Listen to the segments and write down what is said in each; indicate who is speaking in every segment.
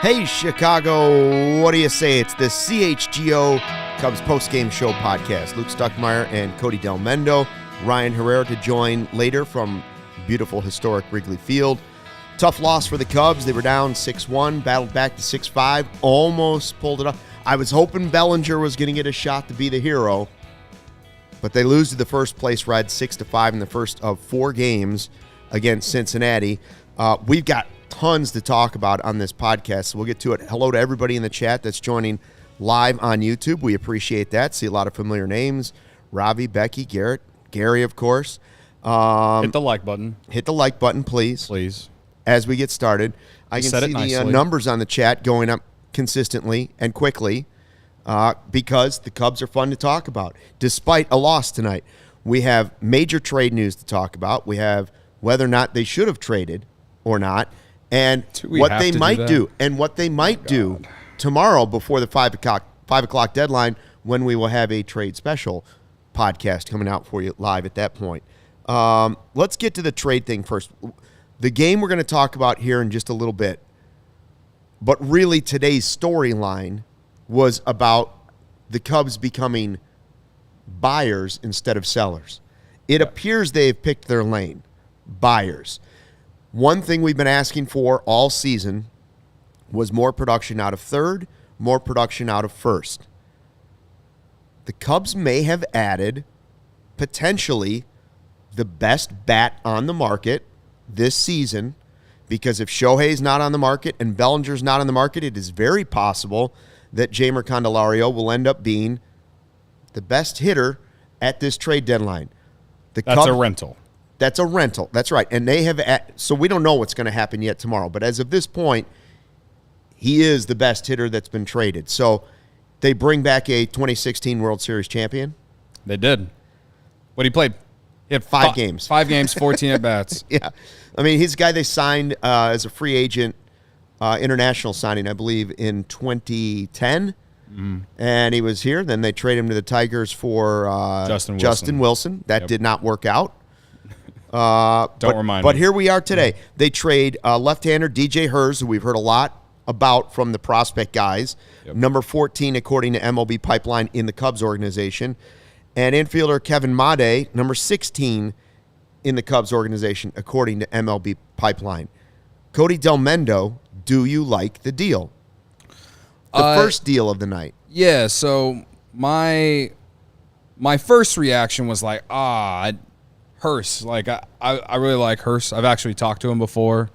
Speaker 1: Hey, Chicago, what do you say? It's the CHGO Cubs postgame show podcast. Luke Stuckmeyer and Cody Delmendo. Ryan Herrera to join later from beautiful, historic Wrigley Field. Tough loss for the Cubs. They were down 6-1, battled back to 6-5, almost pulled it off. I was hoping Bellinger was going to get a shot to be the hero, but they lose to the first-place Reds 6-5 in the first of 4 games against Cincinnati. We've got tons to talk about on this podcast, so we'll get to it. Hello to everybody in the chat that's joining live on YouTube. We appreciate that. See a lot of familiar names. Ravi, Becky, Garrett, Gary, of course.
Speaker 2: Hit the like button.
Speaker 1: Hit the like button, please.
Speaker 2: Please.
Speaker 1: As we get started. I can see the numbers on the chat going up consistently and quickly because the Cubs are fun to talk about. Despite a loss tonight, we have major trade news to talk about. We have whether or not they should have traded or not, and what they might do, and what they might do tomorrow before the 5 o'clock deadline, when we will have a trade special podcast coming out for you live at that point. Let's get to the trade thing first. The game we're going to talk about here in just a little bit, but really today's storyline was about the Cubs becoming buyers instead of sellers. It appears they have picked their lane, buyers. One thing we've been asking for all season was more production out of third, more production out of first. The Cubs may have added potentially the best bat on the market this season, because if Shohei's not on the market and Bellinger's not on the market, it is very possible that Jeimer Candelario will end up being the best hitter at this trade deadline.
Speaker 2: That's a rental.
Speaker 1: That's a rental. That's right. And they have so we don't know what's going to happen yet tomorrow. But as of this point, he is the best hitter that's been traded. So they bring back a 2016 World Series champion.
Speaker 2: They did. What he played? He had
Speaker 1: 5 games.
Speaker 2: 5 games, 14 at-bats.
Speaker 1: Yeah. I mean, he's a guy they signed as a free agent, international signing, I believe, in 2010. And he was here. Then they traded him to the Tigers for Justin Wilson. That did not work out. But here we are today. They trade left-hander DJ Herz, who we've heard a lot about from the prospect guys, number 14 according to MLB Pipeline in the Cubs organization, and infielder Kevin Made, number 16 in the Cubs organization according to MLB Pipeline. Cody Delmendo, do you like the deal? The first deal of the night.
Speaker 2: Yeah, so my first reaction was like, Herz. Like, I really like Herz. I've actually talked to him before,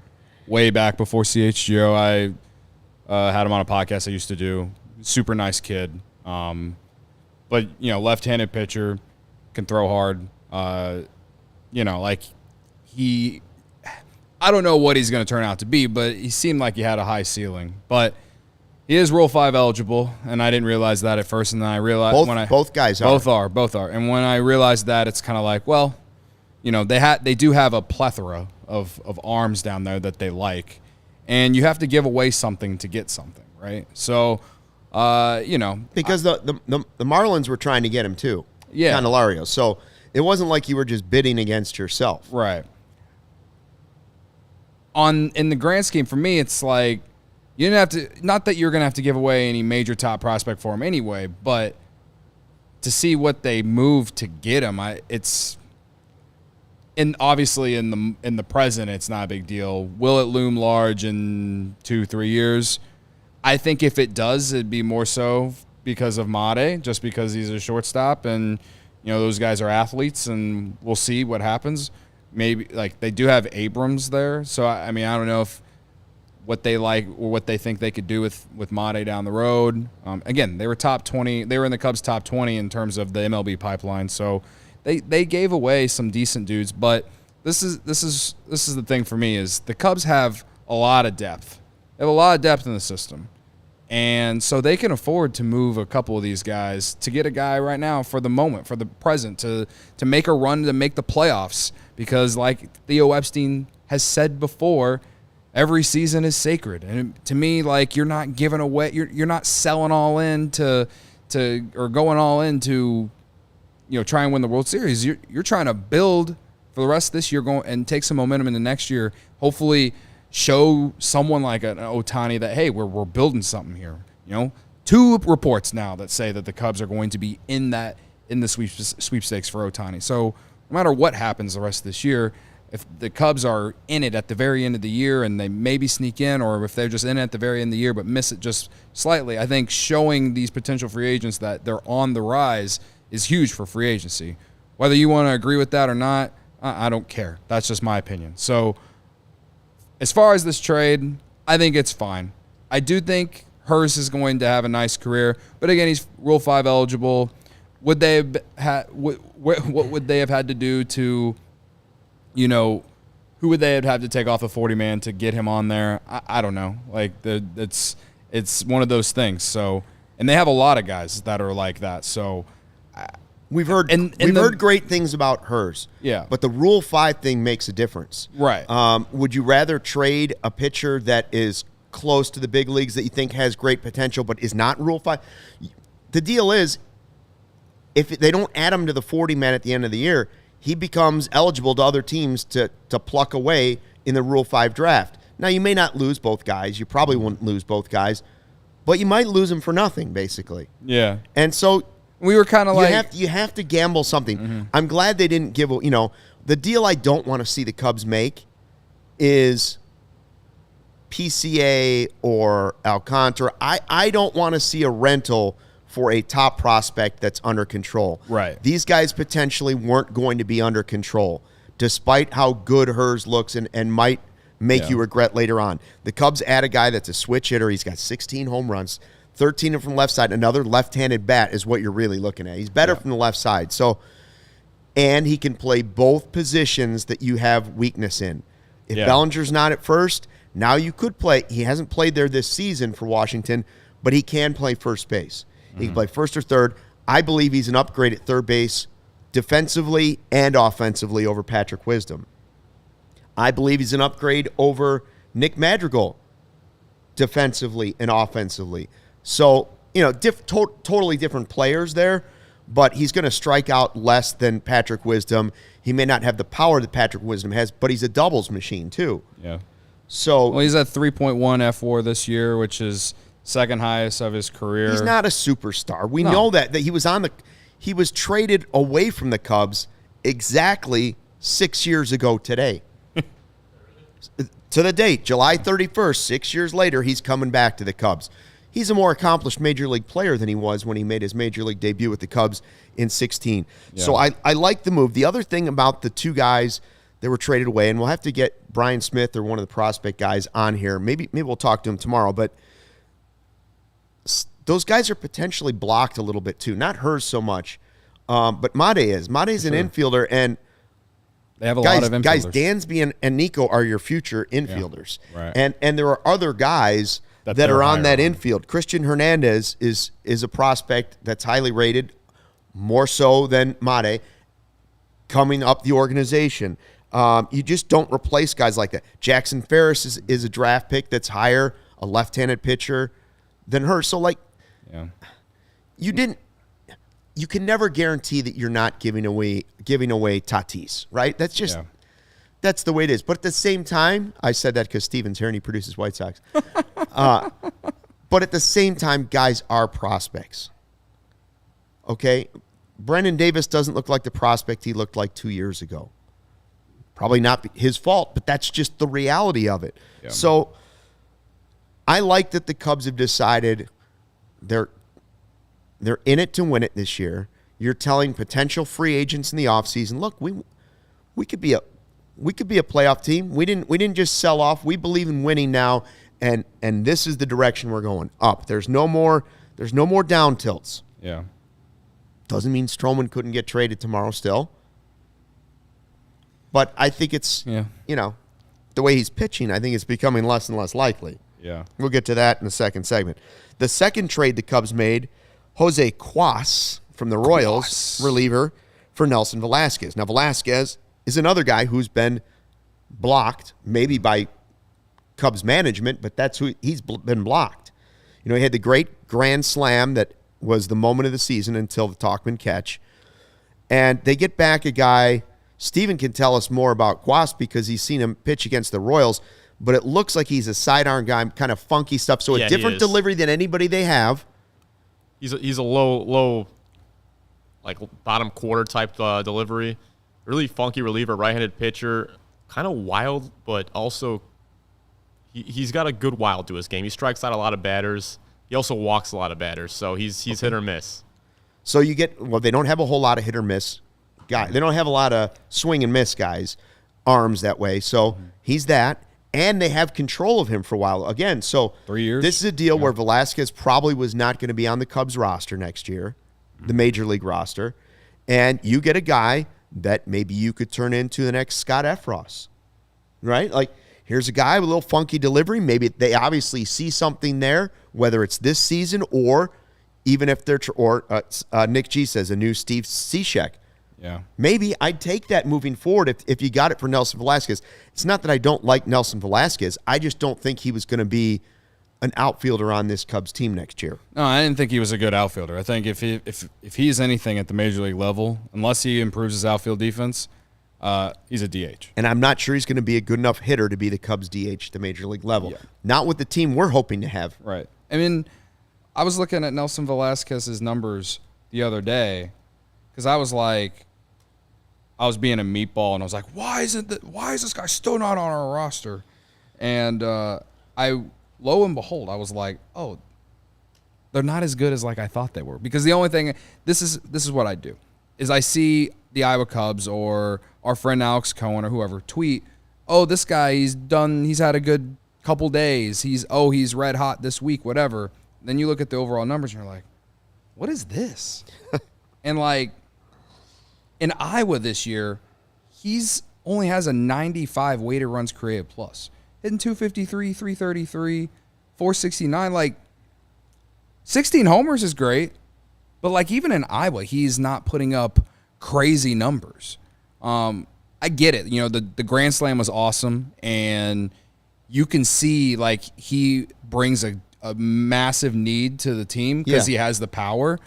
Speaker 2: way back before CHGO. I had him on a podcast I used to do. Super nice kid. But, left-handed pitcher, can throw hard. I don't know what he's going to turn out to be, but he seemed like he had a high ceiling. But he is Rule 5 eligible, and I didn't realize that at first. And then I realized
Speaker 1: both guys are.
Speaker 2: Both are. And when I realized that, it's kind of like, well, they do have a plethora of arms down there that they like, and you have to give away something to get something, right? So,
Speaker 1: because the Marlins were trying to get him too, Candelario. So it wasn't like you were just bidding against yourself,
Speaker 2: right? In the grand scheme, for me, it's like you didn't have to. Not that you're going to have to give away any major top prospect for him anyway, but to see what they moved to get him, And obviously in the present, it's not a big deal. Will it loom large in 2-3 years? I think if it does, it'd be more so because of Made, just because he's a shortstop, and those guys are athletes, and we'll see what happens. Maybe they do have Abrams there, so I don't know if what they like or what they think they could do with Made down the road. Again, they were top 20. They were in the Cubs' top 20 in terms of the MLB pipeline, so. They gave away some decent dudes, but this is the thing for me is the Cubs have a lot of depth. They have a lot of depth in the system. And so they can afford to move a couple of these guys to get a guy right now for the moment, for the present, to make a run to make the playoffs. Because like Theo Epstein has said before, every season is sacred. And to me, like you're not giving away, you're not selling all in to or going all in to try and win the World Series. You're trying to build for the rest of this year, going and take some momentum into next year. Hopefully, show someone like an Ohtani that, hey, we're building something here. 2 reports now that say that the Cubs are going to be in the sweepstakes for Ohtani. So no matter what happens the rest of this year, if the Cubs are in it at the very end of the year and they maybe sneak in, or if they're just in it at the very end of the year but miss it just slightly, I think showing these potential free agents that they're on the rise is huge for free agency. Whether you want to agree with that or not, I don't care. That's just my opinion. So as far as this trade, I think it's fine. I do think Hurst is going to have a nice career, but again, he's Rule 5 eligible. Would they have what would they have had to do to, who would they have had to take off the 40-man to get him on there? I don't know. Like, it's one of those things. So, and they have a lot of guys that are like that. So
Speaker 1: we've heard heard great things about Hurst.
Speaker 2: Yeah,
Speaker 1: but the Rule 5 thing makes a difference.
Speaker 2: Right.
Speaker 1: Would you rather trade a pitcher that is close to the big leagues that you think has great potential but is not Rule 5? The deal is, if they don't add him to the 40-man at the end of the year, he becomes eligible to other teams to pluck away in the Rule 5 draft. Now, you may not lose both guys. You probably wouldn't lose both guys, but you might lose them for nothing, basically.
Speaker 2: Yeah.
Speaker 1: And so
Speaker 2: we were kind of like...
Speaker 1: You have to gamble something. Mm-hmm. I'm glad they didn't give... the deal I don't want to see the Cubs make is PCA or Alcantara. I don't want to see a rental for a top prospect that's under control.
Speaker 2: Right.
Speaker 1: These guys potentially weren't going to be under control, despite how good Hers looks and might make you regret later on. The Cubs add a guy that's a switch hitter. He's got 16 home runs, 13 from the left side. Another left-handed bat is what you're really looking at. He's better from the left side. So, and he can play both positions that you have weakness in. If Bellinger's not at first, now you could play. He hasn't played there this season for Washington, but he can play first base. He can play first or third. I believe he's an upgrade at third base defensively and offensively over Patrick Wisdom. I believe he's an upgrade over Nick Madrigal defensively and offensively. So, totally different players there, but he's going to strike out less than Patrick Wisdom. He may not have the power that Patrick Wisdom has, but he's a doubles machine too.
Speaker 2: Yeah.
Speaker 1: So,
Speaker 2: well, he's at 3.1 F4 this year, which is second highest of his career.
Speaker 1: He's not a superstar. We know that he was traded away from the Cubs exactly 6 years ago today. To the date, July 31st, 6 years later, he's coming back to the Cubs. He's a more accomplished Major League player than he was when he made his Major League debut with the Cubs in 16. Yeah. So I like the move. The other thing about the two guys that were traded away, and we'll have to get Brian Smith or one of the prospect guys on here. Maybe we'll talk to him tomorrow, but those guys are potentially blocked a little bit too. Not hers so much, but Made is. Made's an infielder, and
Speaker 2: they have a lot of infielders.
Speaker 1: Guys, Dansby and Nico are your future infielders.
Speaker 2: Yeah, right.
Speaker 1: And there are other guys that are on that infield. Christian Hernandez is a prospect that's highly rated, more so than Made, coming up the organization. You just don't replace guys like that. Jackson Ferris is a draft pick that's higher, a left-handed pitcher than her. So, you can never guarantee that you're not giving away Tatis, right? That's just that's the way it is. But at the same time, I said that because Steven's here and he produces White Sox. But at the same time, guys are prospects. Okay? Brendan Davis doesn't look like the prospect he looked like 2 years ago. Probably not his fault, but that's just the reality of it. Yeah. So I like that the Cubs have decided they're in it to win it this year. You're telling potential free agents in the offseason, look, we could be a playoff team. We didn't just sell off. We believe in winning now, and this is the direction we're going, up. There's no more down tilts.
Speaker 2: Yeah.
Speaker 1: Doesn't mean Stroman couldn't get traded tomorrow still. But I think it's the way he's pitching, I think it's becoming less and less likely.
Speaker 2: Yeah.
Speaker 1: We'll get to that in the second segment. The second trade the Cubs made, Jose Cuas from the Royals, reliever, for Nelson Velazquez. Now, Velazquez is another guy who's been blocked, maybe by Cubs management, but that's who he's been blocked. He had the great grand slam that was the moment of the season until the Tauchman catch. And they get back a guy, Steven can tell us more about Cuas because he's seen him pitch against the Royals, but it looks like he's a sidearm guy, kind of funky stuff. So a different delivery than anybody they have.
Speaker 3: He's a low, like bottom quarter type delivery. Really funky reliever, right-handed pitcher. Kind of wild, but also he's got a good wild to his game. He strikes out a lot of batters. He also walks a lot of batters, so he's hit or miss.
Speaker 1: So you get, they don't have a whole lot of hit or miss guys. They don't have a lot of swing and miss guys, arms that way. So he's that. And they have control of him for a while. Again, so
Speaker 2: 3 years.
Speaker 1: This is a deal where Velazquez probably was not going to be on the Cubs roster next year, the Major League roster. And you get a guy that maybe you could turn into the next Scott Efros, right? Like, here's a guy with a little funky delivery. Maybe they obviously see something there, whether it's this season or even if they're Nick G says a new Steve Cishek.
Speaker 2: Yeah.
Speaker 1: Maybe I'd take that moving forward if you got it for Nelson Velazquez. It's not that I don't like Nelson Velazquez. I just don't think he was going to be an outfielder on this Cubs team next year.
Speaker 2: No, I didn't think he was a good outfielder. I think if he's anything at the Major League level, unless he improves his outfield defense, he's a DH.
Speaker 1: And I'm not sure he's going to be a good enough hitter to be the Cubs DH at the Major League level.
Speaker 2: Yeah.
Speaker 1: Not with the team we're hoping to have.
Speaker 2: Right. I mean, I was looking at Nelson Velazquez's numbers the other day because I was being a meatball, and I was like, why is this guy still not on our roster? And lo and behold, I was like, oh, they're not as good as like I thought they were. Because the only thing, this is what I do, is I see the Iowa Cubs or our friend Alex Cohen or whoever tweet, oh, this guy, he's had a good couple days. He's red hot this week, whatever. Then you look at the overall numbers and you're like, what is this? And like, in Iowa this year, he's only has a 95 weighted runs created plus. Hitting 253, 333, 469. Like, 16 homers is great. But, like, even in Iowa, he's not putting up crazy numbers. I get it. You know, the Grand Slam was awesome. And you can see, like, he brings a massive need to the team because he has the power.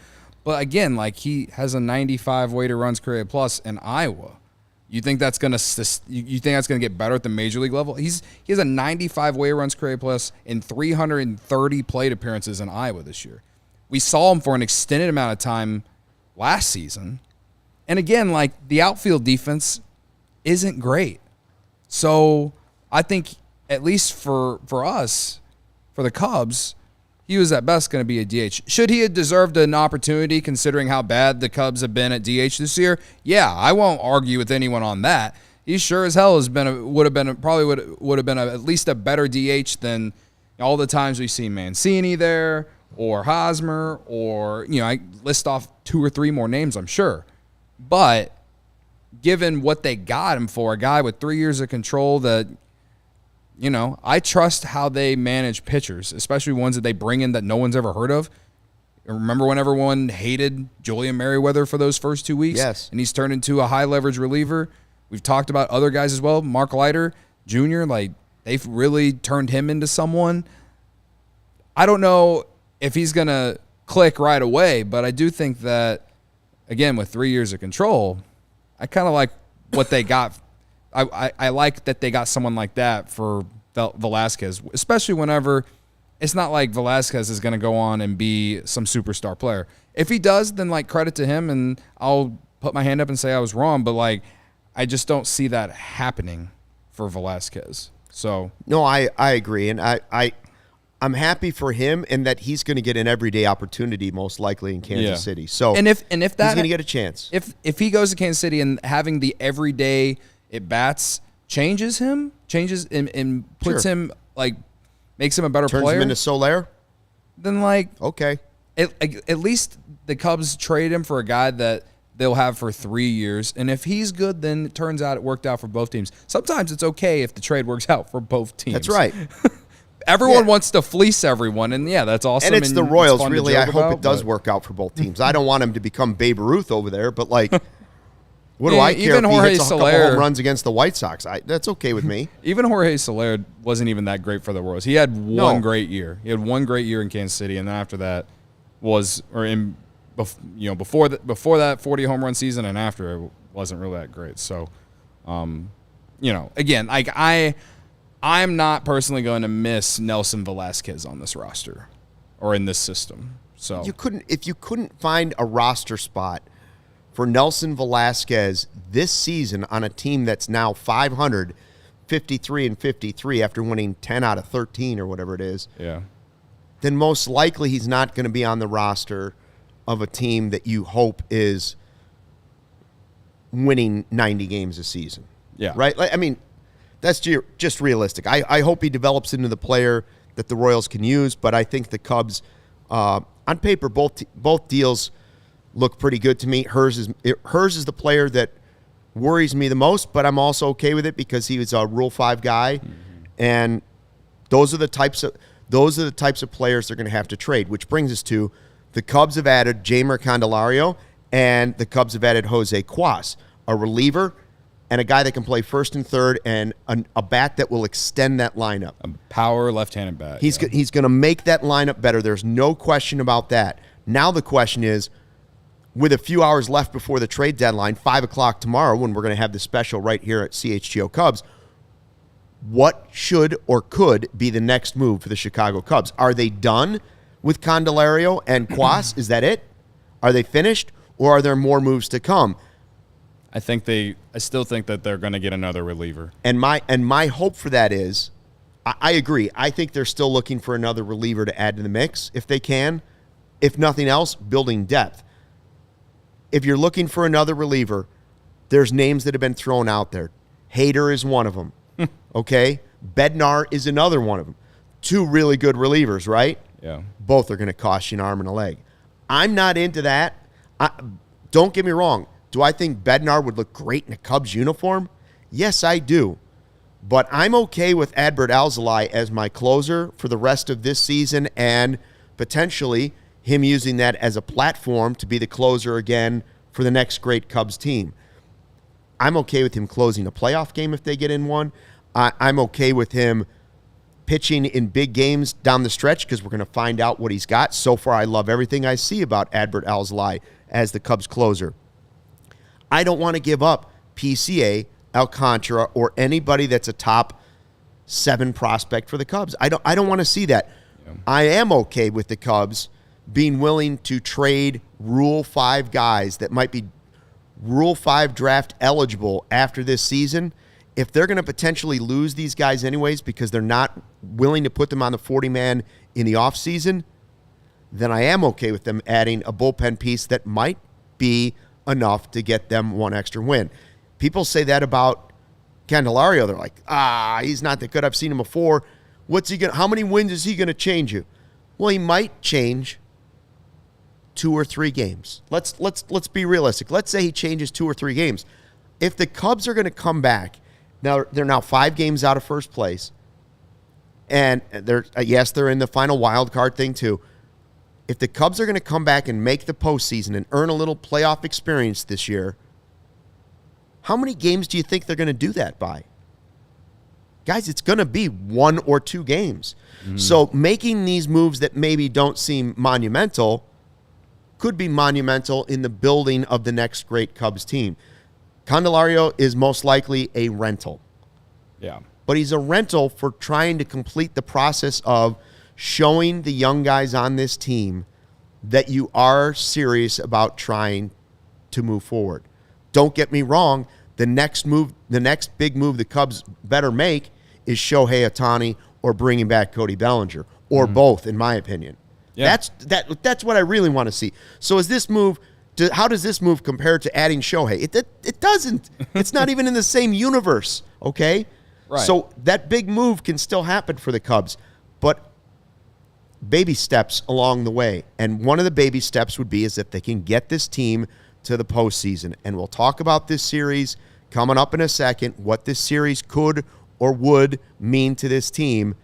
Speaker 2: But again, like, he has a 95 weighted runs created plus in Iowa. You think that's gonna get better at the Major League level? He has a 95 weighted runs created plus in 330 plate appearances in Iowa this year. We saw him for an extended amount of time last season, and again, like, the outfield defense isn't great. So I think at least for us, for the Cubs, he was at best going to be a DH. Should he have deserved an opportunity considering how bad the Cubs have been at DH this year? Yeah, I won't argue with anyone on that. He sure as hell would have been at least a better DH than all the times we've seen Mancini there or Hosmer or, you know, I list off 2 or 3 more names, I'm sure. But given what they got him for, a guy with 3 years of control that, you know, I trust how they manage pitchers, especially ones that they bring in that no one's ever heard of. Remember when everyone hated Julian Merriweather for those first 2 weeks?
Speaker 1: Yes.
Speaker 2: And he's turned into a high-leverage reliever. We've talked about other guys as well. Mark Leiter Jr., like, they've really turned him into someone. I don't know if he's going to click right away, but I do think that, again, with 3 years of control, I kind of like what they got. I like that they got someone like that for Velazquez, especially whenever it's not like Velazquez is going to go on and be some superstar player. If he does, then, like, credit to him, and I'll put my hand up and say I was wrong, but, like, I just don't see that happening for Velazquez. So
Speaker 1: no, I agree, and I'm happy for him in that he's going to get an everyday opportunity most likely in Kansas City. So
Speaker 2: and if that,
Speaker 1: he's going to get a chance.
Speaker 2: If he goes to Kansas City and having the everyday at bats changes him, and puts him, like, makes him a better player.
Speaker 1: Turns him into Soler?
Speaker 2: Then, like,
Speaker 1: okay.
Speaker 2: At least the Cubs trade him for a guy that they'll have for 3 years. And if he's good, then it turns out it worked out for both teams. Sometimes it's okay if the trade works out for both teams.
Speaker 1: That's right.
Speaker 2: Everyone wants to fleece everyone, and that's awesome.
Speaker 1: And it's the Royals, really. I hope it does work out for both teams. I don't want him to become Babe Ruth over there, but, like, what do I care if he hits a couple home runs against the White Sox? That's okay with me.
Speaker 2: Even Jorge Soler wasn't even that great for the Royals. He had one great year. He had one great year in Kansas City, and then after that before that 40 home run season and after, it wasn't really that great. So, again, like, I'm not personally going to miss Nelson Velazquez on this roster or in this system. So
Speaker 1: if you couldn't find a roster spot for Nelson Velazquez this season on a team that's now 500, 53-53 after winning 10 out of 13 or whatever it is, then most likely he's not going to be on the roster of a team that you hope is winning 90 games a season.
Speaker 2: Yeah.
Speaker 1: Right? I mean, that's just realistic. I hope he develops into the player that the Royals can use, but I think the Cubs, on paper, both deals look pretty good to me. Hers is the player that worries me the most, but I'm also okay with it because he was a Rule 5 guy, and those are the types of players they're going to have to trade, which brings us to the Cubs have added Jeimer Candelario, and the Cubs have added Jose Cuas, a reliever and a guy that can play first and third, and a bat that will extend that lineup.
Speaker 2: A power left-handed bat.
Speaker 1: He's going to make that lineup better. There's no question about that. Now the question is, with a few hours left before the trade deadline, 5 o'clock tomorrow, when we're going to have the special right here at CHGO Cubs, what should or could be the next move for the Chicago Cubs? Are they done with Candelario and Cuas? Is that it? Are they finished, or are there more moves to come?
Speaker 2: I still think that they're going to get another reliever.
Speaker 1: And my hope for that is, I agree. I think they're still looking for another reliever to add to the mix if they can. If nothing else, building depth. If you're looking for another reliever, there's names that have been thrown out there. Hader is one of them. Okay? Bednar is another one of them. Two really good relievers, right?
Speaker 2: Yeah.
Speaker 1: Both are going to cost you an arm and a leg. I'm not into that. Don't get me wrong. Do I think Bednar would look great in a Cubs uniform? Yes, I do. But I'm okay with Adbert Alzolay as my closer for the rest of this season, and potentially him using that as a platform to be the closer again for the next great Cubs team. I'm okay with him closing a playoff game if they get in one. I'm okay with him pitching in big games down the stretch because we're going to find out what he's got. So far, I love everything I see about Adbert Alzolay as the Cubs closer. I don't want to give up PCA, Alcantara, or anybody that's a top 7 prospect for the Cubs. I don't want to see that. Yeah. I am okay with the Cubs being willing to trade Rule 5 guys that might be Rule 5 draft eligible after this season. If they're going to potentially lose these guys anyways because they're not willing to put them on the 40-man in the offseason, then I am okay with them adding a bullpen piece that might be enough to get them one extra win. People say that about Candelario. They're like, he's not that good. I've seen him before. How many wins is he going to change you? Well, he might change 2 or 3 games. Let's be realistic. Let's say he changes 2 or 3 games. If the Cubs are going to come back, now they're now 5 games out of first place, and they're in the final wild card thing too. If the Cubs are going to come back and make the postseason and earn a little playoff experience this year, how many games do you think they're going to do that by? Guys, it's going to be 1 or 2 games. Mm-hmm. So making these moves that maybe don't seem monumental could be monumental in the building of the next great Cubs team. Candelario is most likely a rental.
Speaker 2: Yeah.
Speaker 1: But he's a rental for trying to complete the process of showing the young guys on this team that you are serious about trying to move forward. Don't get me wrong, the next big move the Cubs better make is Shohei Ohtani or bringing back Cody Bellinger, or both, in my opinion. Yeah. That's what I really want to see. So is this move? How does this move compare to adding Shohei? It doesn't. It's not even in the same universe. Okay,
Speaker 2: right.
Speaker 1: So that big move can still happen for the Cubs, but baby steps along the way. And one of the baby steps would be is that they can get this team to the postseason. And we'll talk about this series coming up in a second, what this series could or would mean to this team.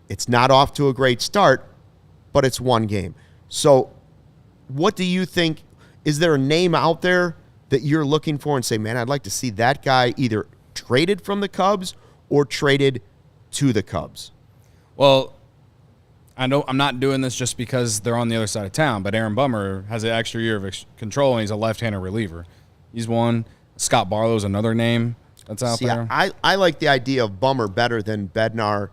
Speaker 1: It's not off to a great start, but it's 1 game. So what do you think? Is there a name out there that you're looking for and say, man, I'd like to see that guy either traded from the Cubs or traded to the Cubs?
Speaker 2: Well, I know I'm not doing this just because they're on the other side of town, but Aaron Bummer has an extra year of control, and he's a left-handed reliever. He's one. Scott Barlow's another name. that's out there.
Speaker 1: I like the idea of Bummer better than Bednar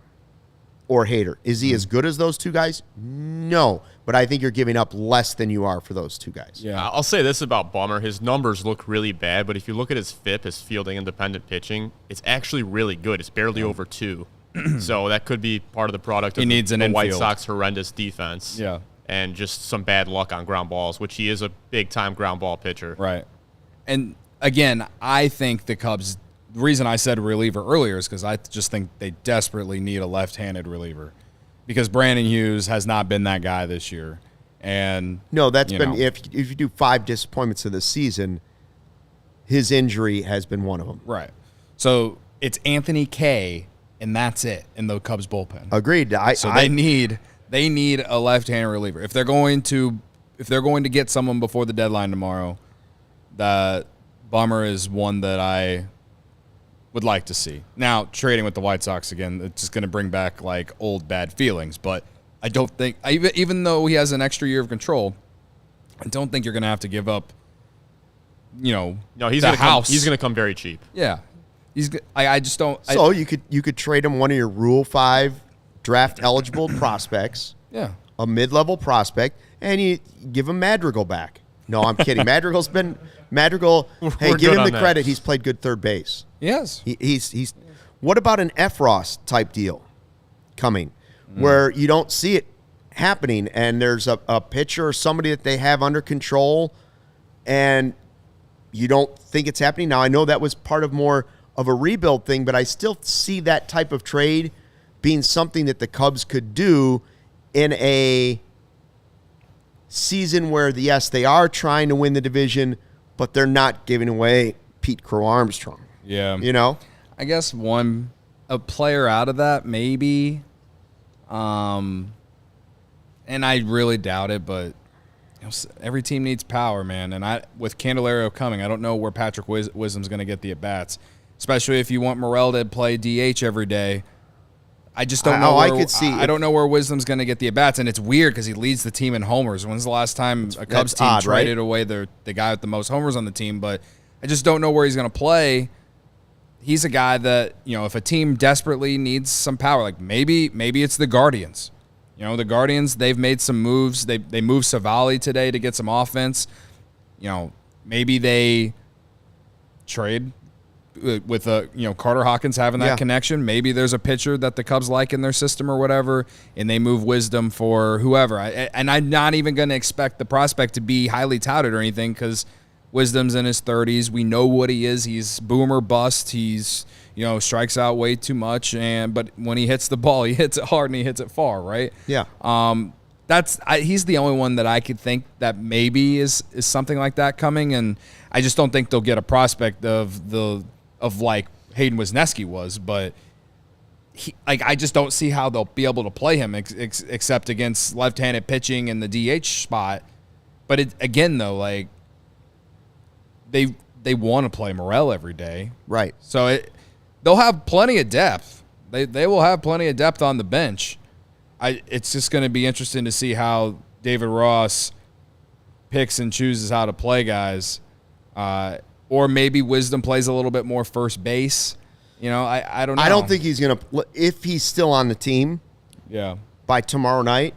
Speaker 1: or Hader. Is he as good as those two guys? No, but I think you're giving up less than you are for those two guys.
Speaker 3: Yeah, I'll say this about Bummer. His numbers look really bad, but if you look at his FIP, his fielding independent pitching, it's actually really good. It's barely over 2. So that could be part of the product of the White Sox horrendous defense.
Speaker 2: Yeah.
Speaker 3: And just some bad luck on ground balls, which he is a big-time ground ball pitcher.
Speaker 2: Right. And, again, I think the Cubs – the reason I said reliever earlier is because I just think they desperately need a left-handed reliever because Brandon Hughes has not been that guy this year. And
Speaker 1: no, that's been – if you do 5 disappointments of the season, his injury has been one of them.
Speaker 2: Right. So it's Anthony Kay, and that's it in the Cubs bullpen.
Speaker 1: Agreed.
Speaker 2: They need a left-handed reliever. If they're going to get someone before the deadline tomorrow, that Bummer is one that I would like to see. Now, trading with the White Sox again, it's just going to bring back like old bad feelings, but I don't think even though he has an extra year of control, I don't think you're going to have to give up
Speaker 3: No, he's going to come very cheap.
Speaker 2: Yeah. I just don't.
Speaker 1: So you could trade him one of your Rule 5 draft eligible prospects.
Speaker 2: Yeah.
Speaker 1: A mid-level prospect, and you give him Madrigal back. No, I'm kidding. Madrigal. Hey, give him the credit. He's played good third base.
Speaker 2: Yes.
Speaker 1: He's. What about an Efros type deal coming, where you don't see it happening, and there's a pitcher or somebody that they have under control, and you don't think it's happening? Now, I know that was part of more of a rebuild thing, but I still see that type of trade being something that the Cubs could do in a season where, yes, they are trying to win the division, but they're not giving away Pete Crow Armstrong.
Speaker 2: Yeah.
Speaker 1: I
Speaker 2: guess a player out of that, maybe. And I really doubt it, but every team needs power, man. And with Candelario coming, I don't know where Patrick Wisdom's going to get the at-bats, especially if you want Morel to play DH every day. I just don't know. I don't know where Wisdom's going to get the at-bats, and it's weird because he leads the team in homers. When's the last time a Cubs team traded away the guy with the most homers on the team? But I just don't know where he's going to play. He's a guy that, if a team desperately needs some power, like maybe it's the Guardians. The Guardians, they've made some moves. They moved Savali today to get some offense. Maybe they trade with Carter Hawkins having that connection. Maybe there's a pitcher that the Cubs like in their system or whatever, and they move Wisdom for whoever. And I'm not even going to expect the prospect to be highly touted or anything because Wisdom's in his 30s. We know what he is. He's boomer bust. He's strikes out way too much, but when he hits the ball, he hits it hard and he hits it far, right?
Speaker 1: Yeah.
Speaker 2: He's the only one that I could think that maybe is something like that coming, and I just don't think they'll get a prospect of like Hayden Wisniewski was, but I just don't see how they'll be able to play him except against left-handed pitching in the DH spot. But again, though, like they want to play Morel every day,
Speaker 1: right?
Speaker 2: So they'll have plenty of depth. They will have plenty of depth on the bench. It's just going to be interesting to see how David Ross picks and chooses how to play guys. Or maybe Wisdom plays a little bit more first base. I don't know.
Speaker 1: I don't think he's going to – if he's still on the team by tomorrow night,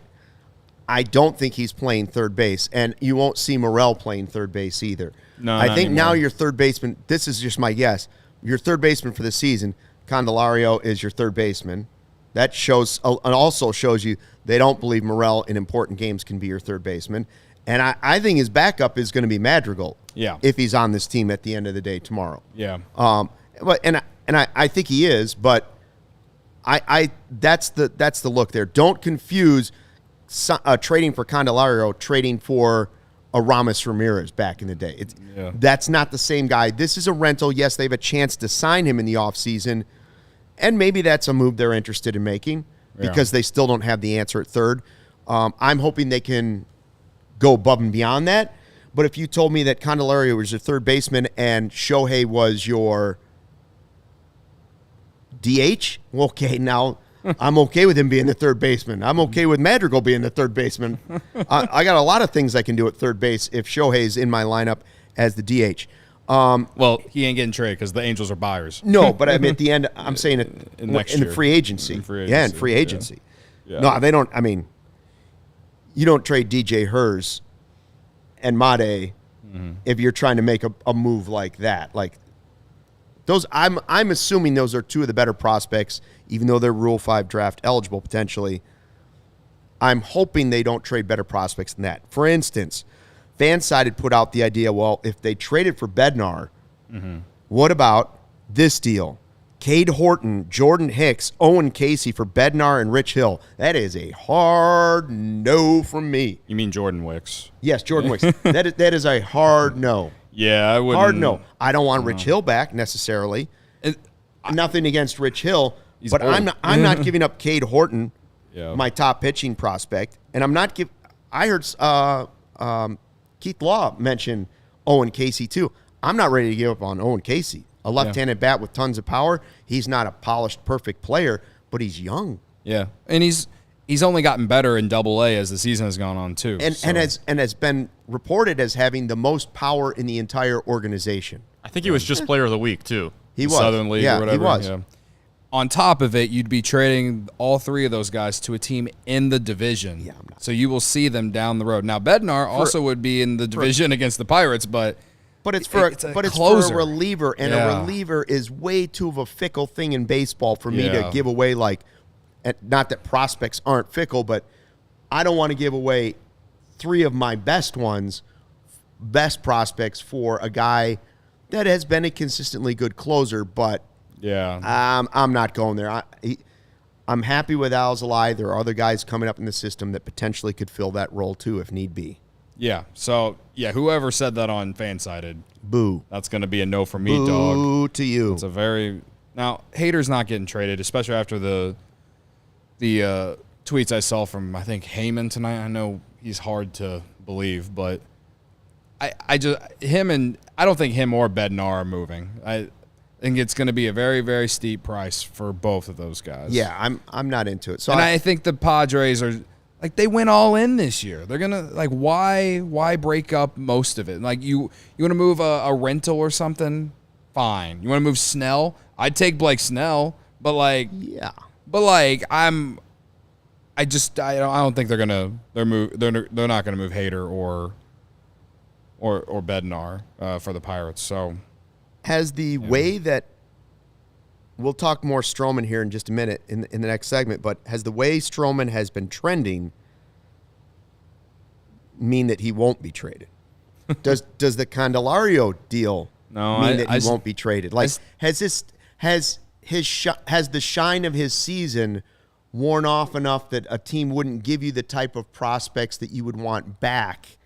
Speaker 1: I don't think he's playing third base. And you won't see Morel playing third base either.
Speaker 2: No,
Speaker 1: I think now your third baseman – this is just my guess. Your third baseman for the season, Candelario, is your third baseman. That shows and also shows you they don't believe Morel in important games can be your third baseman. And I think his backup is going to be Madrigal.
Speaker 2: Yeah.
Speaker 1: If he's on this team at the end of the day tomorrow.
Speaker 2: Yeah.
Speaker 1: But I think he is, but that's the look there. Don't confuse trading for Candelario trading for a Ramos Ramirez back in the day. That's not the same guy. This is a rental. Yes, they have a chance to sign him in the offseason, and maybe that's a move they're interested in making because they still don't have the answer at third. I'm hoping they can go above and beyond that. But if you told me that Candelario was your third baseman and Shohei was your DH, okay, now I'm okay with him being the third baseman. I'm okay with Madrigal being the third baseman. I got a lot of things I can do at third base if Shohei's in my lineup as the DH.
Speaker 2: Well, he ain't getting traded because the Angels are buyers.
Speaker 1: No, but I mean, at the end, I'm saying it in
Speaker 2: year.
Speaker 1: free agency. Yeah, in free agency. Yeah. No, they don't. I mean, you don't trade DJ Hers and Made if you're trying to make a move like that. Like those, I'm assuming those are two of the better prospects, even though they're Rule 5 draft eligible potentially. I'm hoping they don't trade better prospects than that. For instance, Fanside had put out the idea, well, if they traded for Bednar, what about this deal? Cade Horton, Jordan Hicks, Owen Casey for Bednar and Rich Hill. That is a hard no from me.
Speaker 2: You mean Jordan Wicks?
Speaker 1: Yes, Jordan Wicks. That is a hard no.
Speaker 2: Yeah, I wouldn't.
Speaker 1: Hard no. I don't want Rich Hill back necessarily. Nothing against Rich Hill, but old. I'm not giving up Cade Horton, my top pitching prospect, and I'm not giving. I heard Keith Law mention Owen Casey too. I'm not ready to give up on Owen Casey. A left-handed bat with tons of power. He's not a polished, perfect player, but he's young.
Speaker 2: Yeah, and he's only gotten better in Double-A as the season has gone on too.
Speaker 1: And has been reported as having the most power in the entire organization.
Speaker 3: I think he was just Player of the Week too.
Speaker 1: He was
Speaker 2: Southern League or whatever.
Speaker 1: He was.
Speaker 2: Yeah. On top of it, you'd be trading all three of those guys to a team in the division. Yeah, so you will see them down the road. Now Bednar also would be in the division against the Pirates, but
Speaker 1: it's for a reliever, and a reliever is way too of a fickle thing in baseball for me to give away. Like, not that prospects aren't fickle, but I don't want to give away three of my best prospects for a guy that has been a consistently good closer. But I'm not going there. I'm happy with ALLCITY. There are other guys coming up in the system that potentially could fill that role too if need be.
Speaker 2: Yeah. So, whoever said that on Fansided,
Speaker 1: boo.
Speaker 2: That's going to be a no for me, dog.
Speaker 1: Boo to you.
Speaker 2: It's a very now Hader's not getting traded, especially after the tweets I saw from I think Heyman tonight. I know he's hard to believe, but I don't think him or Bednar are moving. I think it's going to be a very, very steep price for both of those guys.
Speaker 1: Yeah, I'm not into it. So
Speaker 2: I think the Padres are. Like, they went all in this year. They're going to, like, why break up most of it? Like, you want to move a rental or something? Fine. You want to move Snell? I'd take Blake Snell, but, like...
Speaker 1: Yeah.
Speaker 2: But, like, I don't think they're going to... They're not going to move Hader or Bednar for the Pirates, so...
Speaker 1: Has the way that... We'll talk more Stroman here in just a minute in the next segment, but has the way Stroman has been trending mean that he won't be traded? Does the Candelario deal mean that he won't be traded? Like, has the shine of his season worn off enough that a team wouldn't give you the type of prospects that you would want back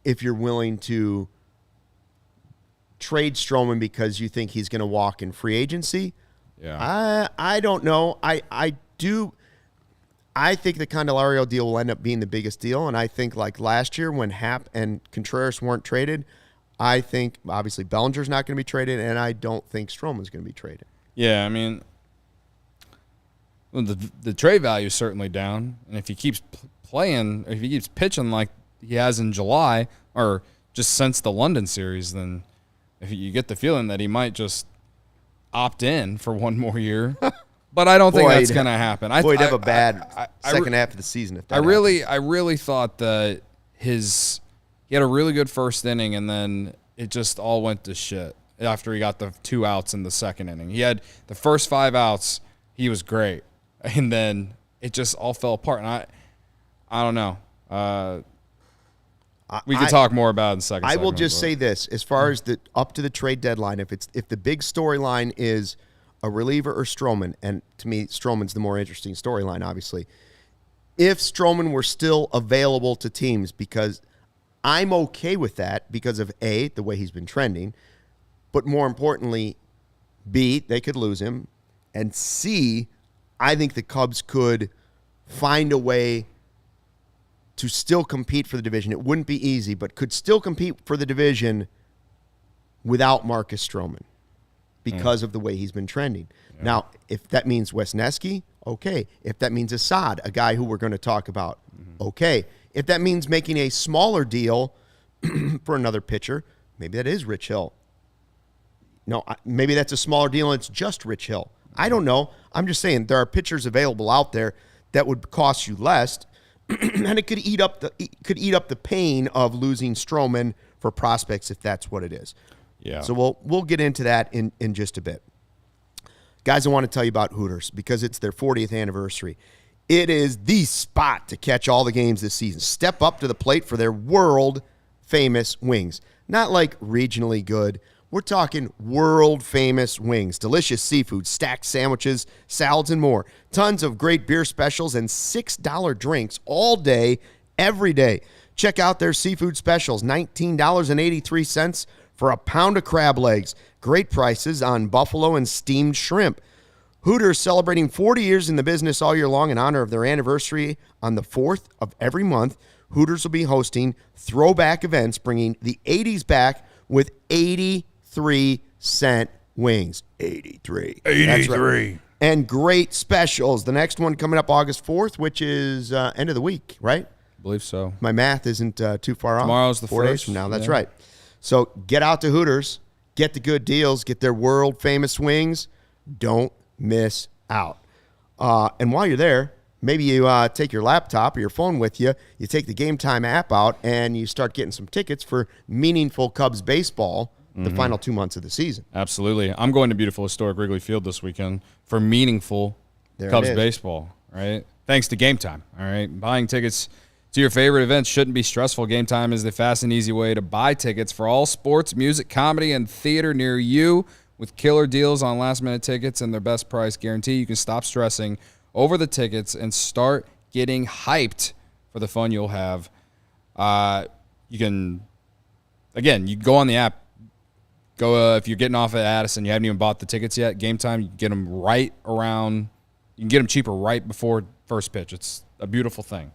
Speaker 1: if you're willing to trade Stroman because you think he's going to walk in free agency?
Speaker 2: Yeah,
Speaker 1: I don't know. I think the Candelario deal will end up being the biggest deal, and I think like last year when Happ and Contreras weren't traded, I think obviously Bellinger's not going to be traded, and I don't think Stroman's going to be traded.
Speaker 2: Yeah, I mean, the trade value is certainly down, and if he keeps if he keeps pitching like he has in July or just since the London series, then if you get the feeling that he might just opt in for one more year, but I don't think that's going to happen.
Speaker 1: He'd have a bad second half of the season. If that
Speaker 2: I really thought that he had a really good first inning, and then it just all went to shit after he got the 2 outs in the second inning. He had the first 5 outs, he was great, and then it just all fell apart. And I don't know. We could talk more about it in a second.
Speaker 1: I will just say this: as far as up to the trade deadline, if the big storyline is a reliever or Stroman, and to me, Stroman's the more interesting storyline, obviously. If Stroman were still available to teams, because I'm okay with that because of A, the way he's been trending, but more importantly, B, they could lose him, and C, I think the Cubs could find a way to still compete for the division. It wouldn't be easy, but could still compete for the division without Marcus Stroman because of the way he's been trending. Yeah. Now, if that means Wesneski, okay. If that means Assad, a guy who we're going to talk about, okay. If that means making a smaller deal for another pitcher, maybe that is Rich Hill. maybe that's a smaller deal and it's just Rich Hill. I don't know. I'm just saying there are pitchers available out there that would cost you less, and it could eat up the pain of losing Stroman for prospects if that's what it is.
Speaker 2: Yeah.
Speaker 1: So we'll get into that in just a bit. Guys, I want to tell you about Hooters because it's their 40th anniversary. It is the spot to catch all the games this season. Step up to the plate for their world-famous wings. Not like regionally good. We're talking world-famous wings. Delicious seafood, stacked sandwiches, salads, and more. Tons of great beer specials and $6 drinks all day, every day. Check out their seafood specials, $19.83 for a pound of crab legs. Great prices on buffalo and steamed shrimp. Hooters celebrating 40 years in the business all year long in honor of their anniversary on the 4th of every month. Hooters will be hosting throwback events, bringing the 80s back with 83-cent wings. 83. That's right. And great specials. The next one coming up August 4th, which is end of the week, right?
Speaker 2: I believe so.
Speaker 1: My math isn't too far off.
Speaker 2: Tomorrow's the
Speaker 1: 4
Speaker 2: 1st.
Speaker 1: days from now. That's right. So get out to Hooters. Get the good deals. Get their world-famous wings. Don't miss out. And while you're there, maybe you take your laptop or your phone with you. You take the Game Time app out, and you start getting some tickets for meaningful Cubs baseball the final 2 months of the season.
Speaker 2: Absolutely. I'm going to beautiful historic Wrigley Field this weekend for meaningful Cubs baseball, right? Thanks to Game Time, all right? Buying tickets to your favorite events shouldn't be stressful. Game Time is the fast and easy way to buy tickets for all sports, music, comedy, and theater near you. With killer deals on last-minute tickets and their best price guarantee, you can stop stressing over the tickets and start getting hyped for the fun you'll have. You can go on the app. Go if you're getting off at Addison, you haven't even bought the tickets yet. Game Time, you can get them right around. You can get them cheaper right before first pitch. It's a beautiful thing.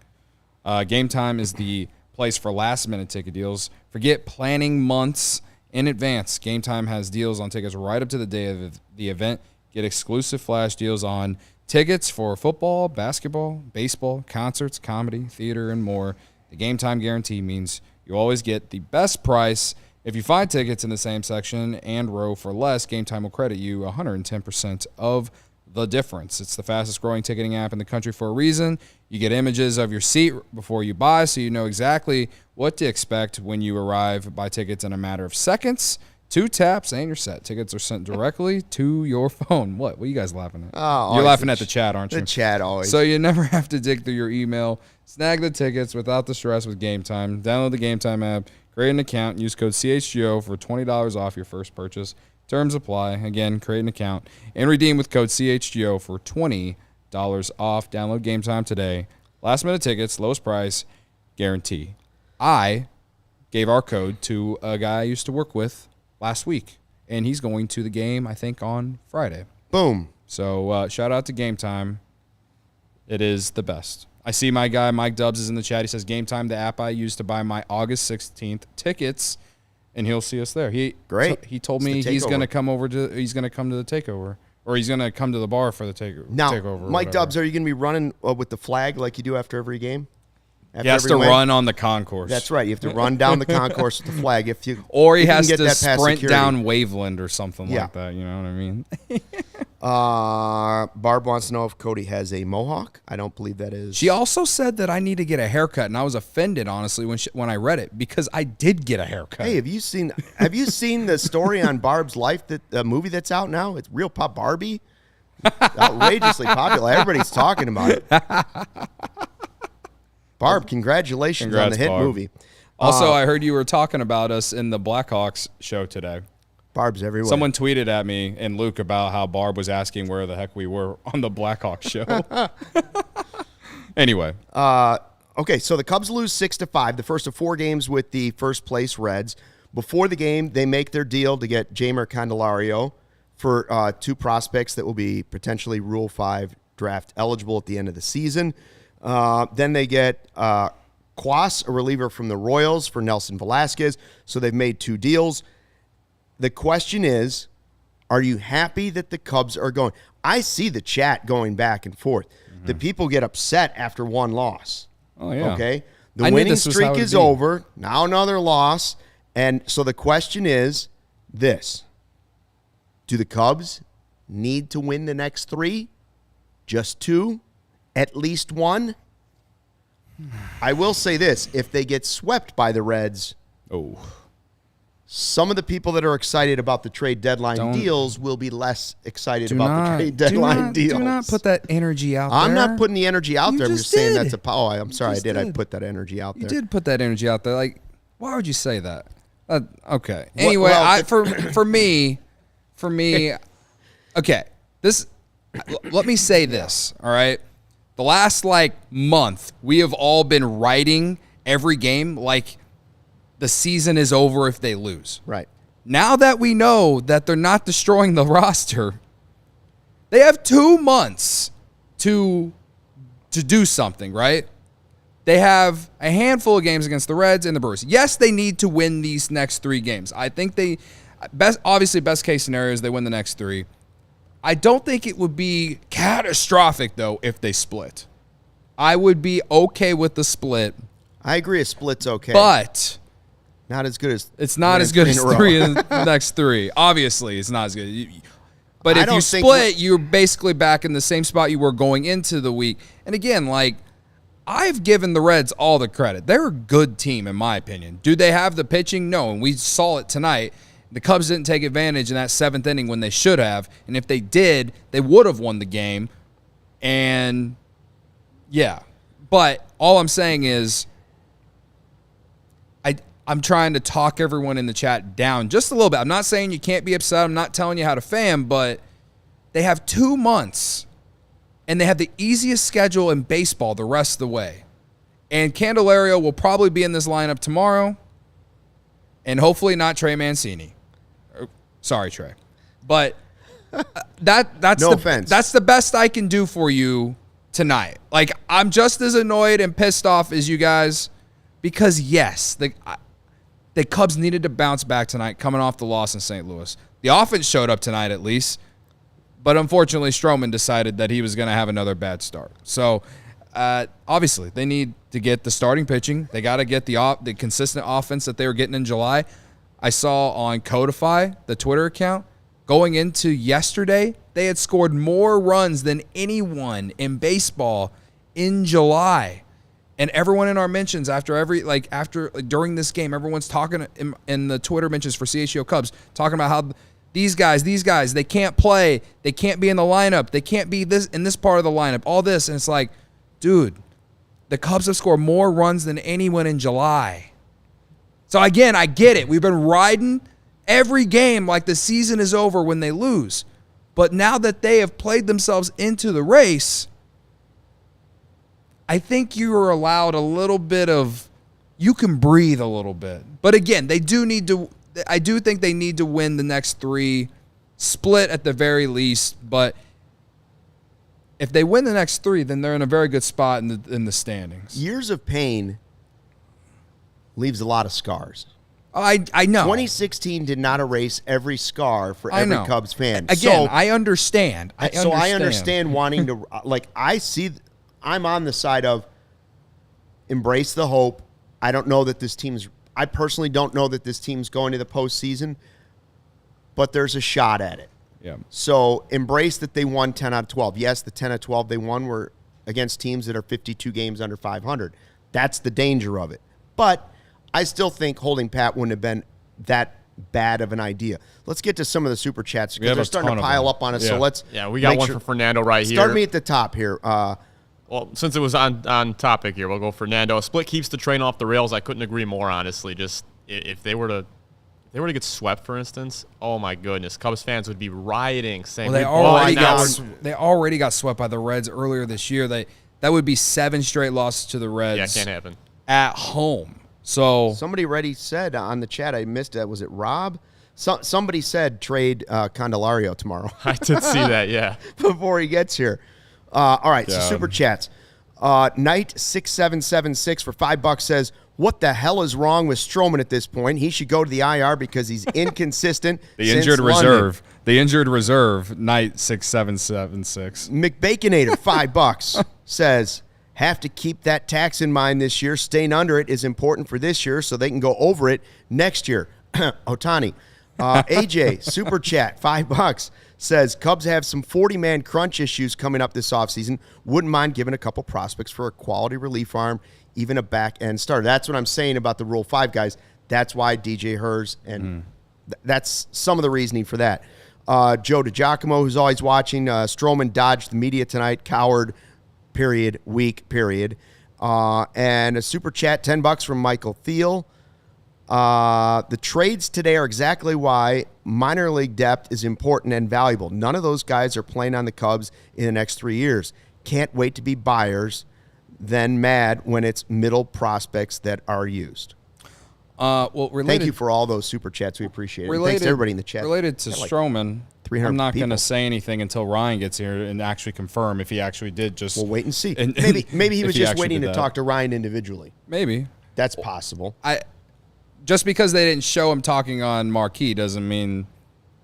Speaker 2: Game Time is the place for last-minute ticket deals. Forget planning months in advance. Game Time has deals on tickets right up to the day of the event. Get exclusive flash deals on tickets for football, basketball, baseball, concerts, comedy, theater, and more. The Game Time guarantee means you always get the best price. If you find tickets in the same section and row for less, Game Time will credit you 110% of the difference. It's the fastest growing ticketing app in the country for a reason. You get images of your seat before you buy, so you know exactly what to expect when you arrive. Buy tickets in a matter of seconds. 2 taps and you're set. Tickets are sent directly to your phone. What are you guys laughing at?
Speaker 1: Oh,
Speaker 2: you're laughing at the chat, aren't you?
Speaker 1: The chat always.
Speaker 2: So you never have to dig through your email. Snag the tickets without the stress with Game Time. Download the Game Time app. Create an account. Use code CHGO for $20 off your first purchase. Terms apply. Again, create an account and redeem with code CHGO for $20 off. Download Game Time today. Last minute tickets, lowest price, guarantee. I gave our code to a guy I used to work with last week, and he's going to the game, I think, on Friday.
Speaker 1: Boom.
Speaker 2: So shout out to Game Time. It is the best. I see my guy, Mike Dubs, is in the chat. He says, Game Time, the app I used to buy my August 16th tickets, and he'll see us there.
Speaker 1: Great.
Speaker 2: He told me he's going to come to the takeover, or he's going to come to the bar for the takeover.
Speaker 1: Now, Mike Dubs, are you going to be running with the flag like you do after every game?
Speaker 2: He has to run on the concourse.
Speaker 1: That's right. You have to run down the concourse with the flag.
Speaker 2: Or he has to sprint down Waveland or something like that. You know what I mean?
Speaker 1: Barb wants to know if Cody has a mohawk. I don't believe that is.
Speaker 2: She also said that I need to get a haircut, and I was offended, honestly, when I read it, because I did get a haircut.
Speaker 1: Hey, have you seen the story on Barb's life, the movie that's out now? It's Real Pop Barbie. Outrageously popular. Everybody's talking about it. Barb, congratulations on the hit movie.
Speaker 2: Also, I heard you were talking about us in the Blackhawks show today.
Speaker 1: Barb's everywhere.
Speaker 2: Someone tweeted at me and Luke about how Barb was asking where the heck we were on the Blackhawks show. Anyway.
Speaker 1: Okay, so the Cubs lose 6-5, the first of 4 games with the first-place Reds. Before the game, they make their deal to get Jeimer Candelario for 2 prospects that will be potentially Rule 5 draft eligible at the end of the season. Then they get Cuas, a reliever from the Royals, for Nelson Velazquez. So they've made 2 deals. The question is, are you happy that the Cubs are going? I see the chat going back and forth. Mm-hmm. The people get upset after 1 loss.
Speaker 2: Oh, yeah.
Speaker 1: Okay? The winning streak is over. Now another loss. And so the question is this. Do the Cubs need to win the next 3? Just 2? At least 1? I will say this. If they get swept by the Reds, some of the people that are excited about the trade deadline deals will be less excited about the trade deadline deals.
Speaker 4: Do not put that energy out there.
Speaker 1: I'm not putting the energy out there. I'm just saying
Speaker 4: did.
Speaker 1: that's a... Oh, I'm sorry. I did. I put that energy out there.
Speaker 4: You did put that energy out there. Like, why would you say that? Okay. Anyway, for me, okay. Let me say this, all right? The last, month, we have all been writing every game like the season is over if they lose.
Speaker 1: Right.
Speaker 4: Now that we know that they're not destroying the roster, they have 2 months to do something, right? They have a handful of games against the Reds and the Brewers. Yes, they need to win these next 3 games. I think obviously best case scenario is they win the next 3. I don't think it would be catastrophic, though, if they split. I would be okay with the split.
Speaker 1: I agree a split's okay.
Speaker 4: But
Speaker 1: not as good as...
Speaker 4: It's not as good as 3 in the next 3. Obviously, it's not as good. But if you split, you're basically back in the same spot you were going into the week. And again, I've given the Reds all the credit. They're a good team, in my opinion. Do they have the pitching? No, and we saw it tonight. The Cubs didn't take advantage in that 7th inning when they should have. And if they did, they would have won the game. And, yeah. But all I'm saying is I'm trying to talk everyone in the chat down just a little bit. I'm not saying you can't be upset. I'm not telling you how to fan, but they have 2 months, and they have the easiest schedule in baseball the rest of the way. And Candelario will probably be in this lineup tomorrow, and hopefully not Trey Mancini. Sorry, Trey. But that's
Speaker 1: no offense.
Speaker 4: That's the best I can do for you tonight. I'm just as annoyed and pissed off as you guys because, yes, the Cubs needed to bounce back tonight coming off the loss in St. Louis. The offense showed up tonight at least, but unfortunately Stroman decided that he was going to have another bad start. So, obviously, they need to get the starting pitching. They got to get the consistent offense that they were getting in July. I saw on Codify, the Twitter account, going into yesterday, they had scored more runs than anyone in baseball in July. And everyone in our mentions during this game, everyone's talking in the Twitter mentions for CHGO Cubs, talking about how these guys, they can't play, they can't be in the lineup, they can't be in this part of the lineup, all this. And it's like, dude, the Cubs have scored more runs than anyone in July. So again, I get it. We've been riding every game like the season is over when they lose. But now that they have played themselves into the race, I think you are allowed a little bit of, you can breathe a little bit. But again, I do think they need to win the next 3, split at the very least. But if they win the next 3, then they're in a very good spot in the standings.
Speaker 1: Years of pain leaves a lot of scars.
Speaker 4: I know.
Speaker 1: 2016 did not erase every scar for every Cubs fan.
Speaker 4: Again, I understand.
Speaker 1: I understand wanting to, I'm on the side of embrace the hope. I personally don't know that this team's going to the postseason, but there's a shot at it.
Speaker 4: Yeah.
Speaker 1: So embrace that they won 10 out of 12. Yes, the 10 out of 12 they won were against teams that are 52 games under 500. That's the danger of it. But I still think holding pat wouldn't have been that bad of an idea. Let's get to some of the super chats because they're starting to pile up on us.
Speaker 3: Yeah.
Speaker 1: So
Speaker 3: we got one for Fernando right here.
Speaker 1: Start me at the top here.
Speaker 3: Well, since it was on topic here, we'll go Fernando. A split keeps the train off the rails. I couldn't agree more, honestly. Just if they were to get swept, for instance, oh my goodness, Cubs fans would be rioting, saying,
Speaker 4: they already got swept by the Reds earlier this year. That would be 7 straight losses to the Reds.
Speaker 3: Yeah, can't happen.
Speaker 4: At home. So
Speaker 1: somebody already said on the chat, I missed it. Was it Rob? Somebody said trade Candelario tomorrow.
Speaker 3: I did see that, yeah.
Speaker 1: Before he gets here. All right, so super chats. Knight6776 for $5 says, what the hell is wrong with Stroman at this point? He should go to the IR because he's inconsistent.
Speaker 4: The injured reserve. The injured reserve, Knight6776.
Speaker 1: McBaconator, $5 says, have to keep that tax in mind this year. Staying under it is important for this year so they can go over it next year. Otani. AJ, super chat, $5, says Cubs have some 40-man crunch issues coming up this offseason. Wouldn't mind giving a couple prospects for a quality relief arm, even a back-end starter. That's what I'm saying about the Rule 5 guys. That's why DJ Hers, and that's some of the reasoning for that. Joe DiGiacomo, who's always watching, Stroman dodged the media tonight, coward, period, weak, period. And a super chat, $10 from Michael Thiel. The trades today are exactly why minor league depth is important and valuable. None of those guys are playing on the Cubs in the next 3 years. Can't wait to be buyers, then mad when it's middle prospects that are used. Thank you for all those super chats. We appreciate it. Thanks to everybody in the chat.
Speaker 4: Related to Stroman, I'm not going to say anything until Ryan gets here and actually confirm if he actually did just.
Speaker 1: We'll wait and see. Maybe he was just waiting to talk to Ryan individually.
Speaker 4: Maybe.
Speaker 1: That's possible.
Speaker 4: Just because they didn't show him talking on Marquee doesn't mean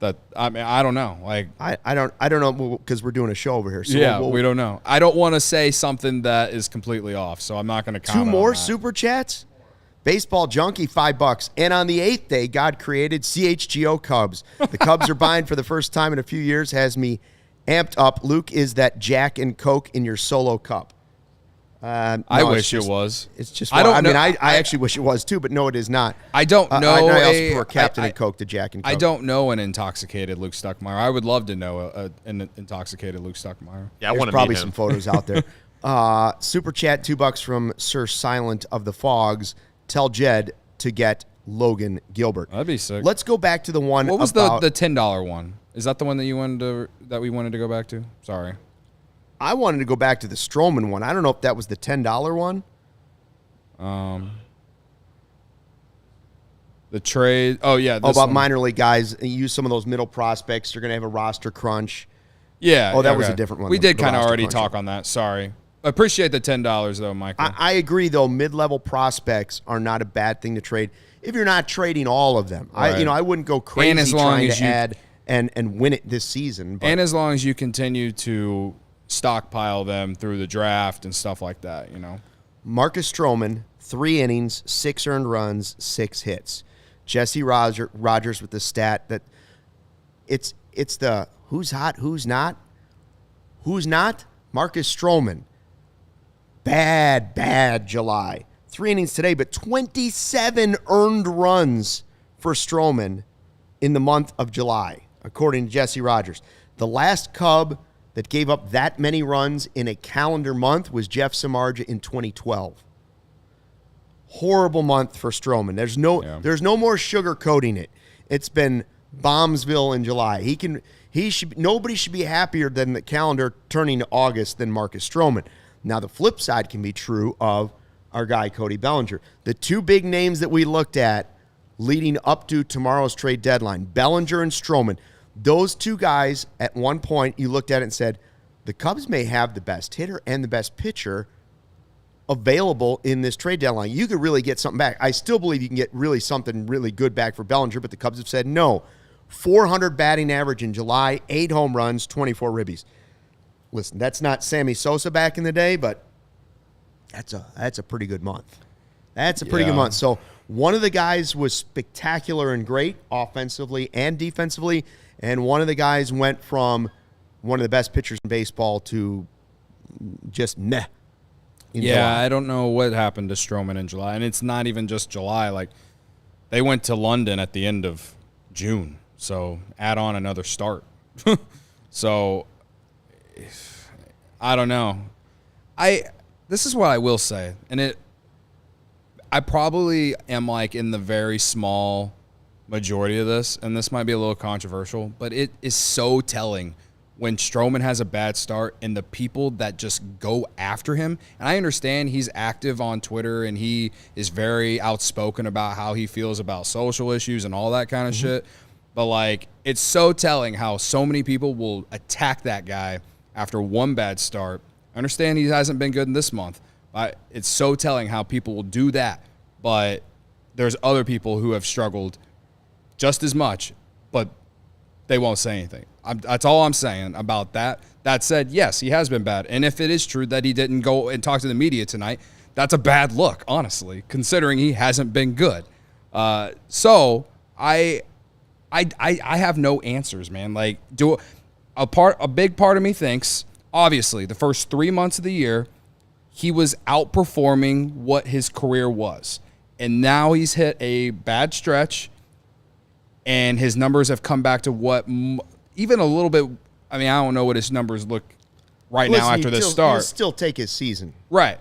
Speaker 4: that. I mean, I don't know. Like
Speaker 1: I don't know because we're doing a show over here. So
Speaker 4: yeah, we don't know. I don't want to say something that is completely off, so I'm not going to comment.
Speaker 1: 2 more super chats. Baseball Junkie, $5. And on the 8th day, God created CHGO Cubs. The Cubs are buying for the first time in a few years. Has me amped up. Luke, is that Jack and Coke in your solo cup?
Speaker 4: I wish it was.
Speaker 1: It's just. I actually wish it was too, but no, it is not.
Speaker 4: I don't know.
Speaker 1: I also pour Captain and Coke to Jack and Coke.
Speaker 4: I don't know an intoxicated Luke Stuckmeyer. I would love to know an intoxicated Luke Stuckmeyer.
Speaker 3: Yeah, I want to
Speaker 1: probably
Speaker 3: meet him.
Speaker 1: Some photos out there. Super chat, $2 from Sir Silent of the Fogs. Tell Jed to get Logan Gilbert.
Speaker 4: That'd be sick.
Speaker 1: Let's go back to the one.
Speaker 4: What was the $10 one? Is that the one that we wanted to go back to? Sorry.
Speaker 1: I wanted to go back to the Stroman one. I don't know if that was the $10 one.
Speaker 4: The trade. Oh yeah.
Speaker 1: About minor league guys. Use some of those middle prospects. You're gonna have a roster crunch.
Speaker 4: Yeah.
Speaker 1: Oh, that was a different one.
Speaker 4: We did kind of already talk on that. Sorry. Appreciate the $10 though, Michael.
Speaker 1: I agree though. Mid-level prospects are not a bad thing to trade if you're not trading all of them. Right. I wouldn't go crazy trying to add and win it this season.
Speaker 4: And as long as you continue to stockpile them through the draft and stuff like that,
Speaker 1: Marcus Stroman, 3 innings, 6 earned runs, 6 hits. Jesse Rogers with the stat that it's the who's hot, who's not. Who's not? Marcus Stroman. Bad July. 3 innings today, but 27 earned runs for Stroman in the month of July, according to Jesse Rogers. The last Cub that gave up that many runs in a calendar month was Jeff Samardzija in 2012. Horrible month for Stroman. There's no more sugarcoating it. It's been Bombsville in July. Nobody should be happier than the calendar turning to August than Marcus Stroman. Now the flip side can be true of our guy Cody Bellinger. The 2 big names that we looked at leading up to tomorrow's trade deadline, Bellinger and Stroman. Those 2 guys, at one point, you looked at it and said, the Cubs may have the best hitter and the best pitcher available in this trade deadline. You could really get something back. I still believe you can get really something really good back for Bellinger, but the Cubs have said no. 400 batting average in July, 8 home runs, 24 ribbies. Listen, that's not Sammy Sosa back in the day, but that's a pretty good month. That's a pretty good month. So one of the guys was spectacular and great offensively and defensively, and one of the guys went from one of the best pitchers in baseball to just meh.
Speaker 4: July. I don't know what happened to Stroman in July, and it's not even just July. Like, they went to London at the end of June, so add on another start. So I don't know. This is what I will say, and I probably am like in the very small majority of this, and this might be a little controversial, but it is so telling when Stroman has a bad start and the people that just go after him. And I understand he's active on Twitter and he is very outspoken about how he feels about social issues and all that kind of shit. But like, it's so telling how so many people will attack that guy after one bad start. I understand he hasn't been good in this month. It's so telling how people will do that. But there's other people who have struggled just as much, but they won't say anything. That's all I'm saying about that. That said, yes, he has been bad. And if it is true that he didn't go and talk to the media tonight, that's a bad look, honestly, considering he hasn't been good. So I I have no answers, man. Like, a big part of me thinks, obviously, the first 3 months of the year, he was outperforming what his career was. And now he's hit a bad stretch, and his numbers have come back to what, even a little bit, I mean, I don't know what his numbers look now after this start.
Speaker 1: He'll still take his season.
Speaker 4: Right.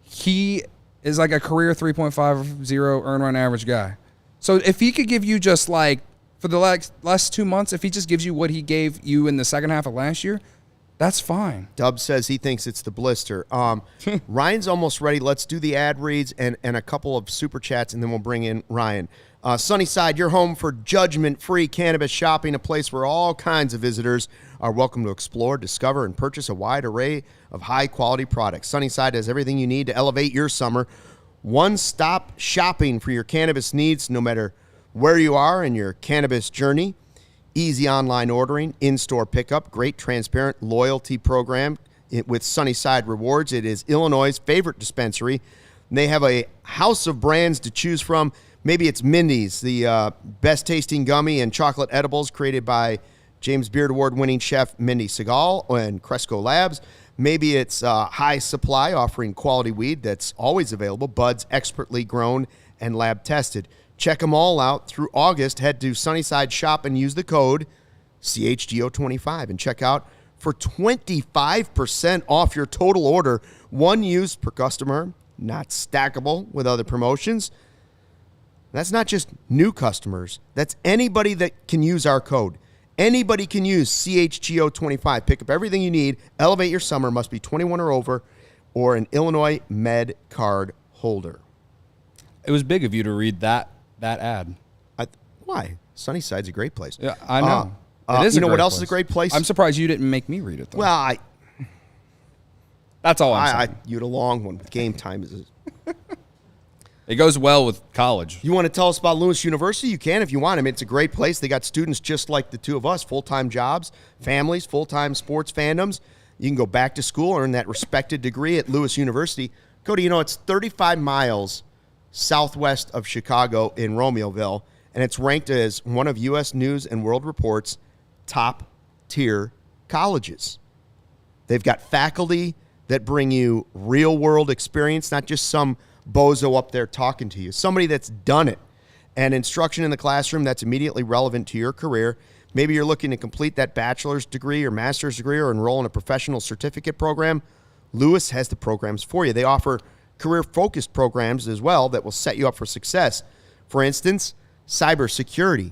Speaker 4: He is like a career 3.50 earn run average guy. So if he could give you just like, for the last 2 months, if he just gives you what he gave you in the second half of last year, that's fine.
Speaker 1: Dub says he thinks it's the blister. Ryan's almost ready. Let's do the ad reads and a couple of super chats, and then we'll bring in Ryan. Sunnyside, your home for judgment-free cannabis shopping, a place where all kinds of visitors are welcome to explore, discover, and purchase a wide array of high-quality products. Sunnyside has everything you need to elevate your summer. One-stop shopping for your cannabis needs, no matter where you are in your cannabis journey. Easy online ordering, in-store pickup, great transparent loyalty program with Sunnyside Rewards. It is Illinois' favorite dispensary. And they have a house of brands to choose from. Maybe it's Mindy's, the best-tasting gummy and chocolate edibles created by James Beard Award-winning chef Mindy Segal and Cresco Labs. Maybe it's High Supply, offering quality weed that's always available, buds expertly grown and lab-tested. Check them all out through August. Head to Sunnyside Shop and use the code CHGO25 and check out for 25% off your total order. One use per customer, not stackable with other promotions. That's not just new customers. That's anybody that can use our code. Anybody can use CHGO25. Pick up everything you need. Elevate your summer. Must be 21 or over or an Illinois Med card holder.
Speaker 4: It was big of you to read that ad.
Speaker 1: Why? Sunnyside's a great place.
Speaker 4: Yeah, I know.
Speaker 1: It is. You know what else is a great place?
Speaker 4: I'm surprised you didn't make me read it, though.
Speaker 1: Well,
Speaker 4: that's all I'm saying.
Speaker 1: you had a long one. Game time is.
Speaker 4: It goes well with college.
Speaker 1: You want to tell us about Lewis University? You can if you want. I mean, it's a great place. They got students just like the two of us, full-time jobs, families, full-time sports fandoms. You can go back to school, earn that respected degree at Lewis University. Cody, it's 35 miles southwest of Chicago in Romeoville, and it's ranked as one of U.S. News and World Report's top-tier colleges. They've got faculty that bring you real-world experience, not just some bozo up there talking to you, somebody that's done it, and instruction in the classroom that's immediately relevant to your career. Maybe you're looking to complete that bachelor's degree or master's degree or enroll in a professional certificate program. Lewis has the programs for you. They offer career-focused programs as well that will set you up for success. For instance, cybersecurity.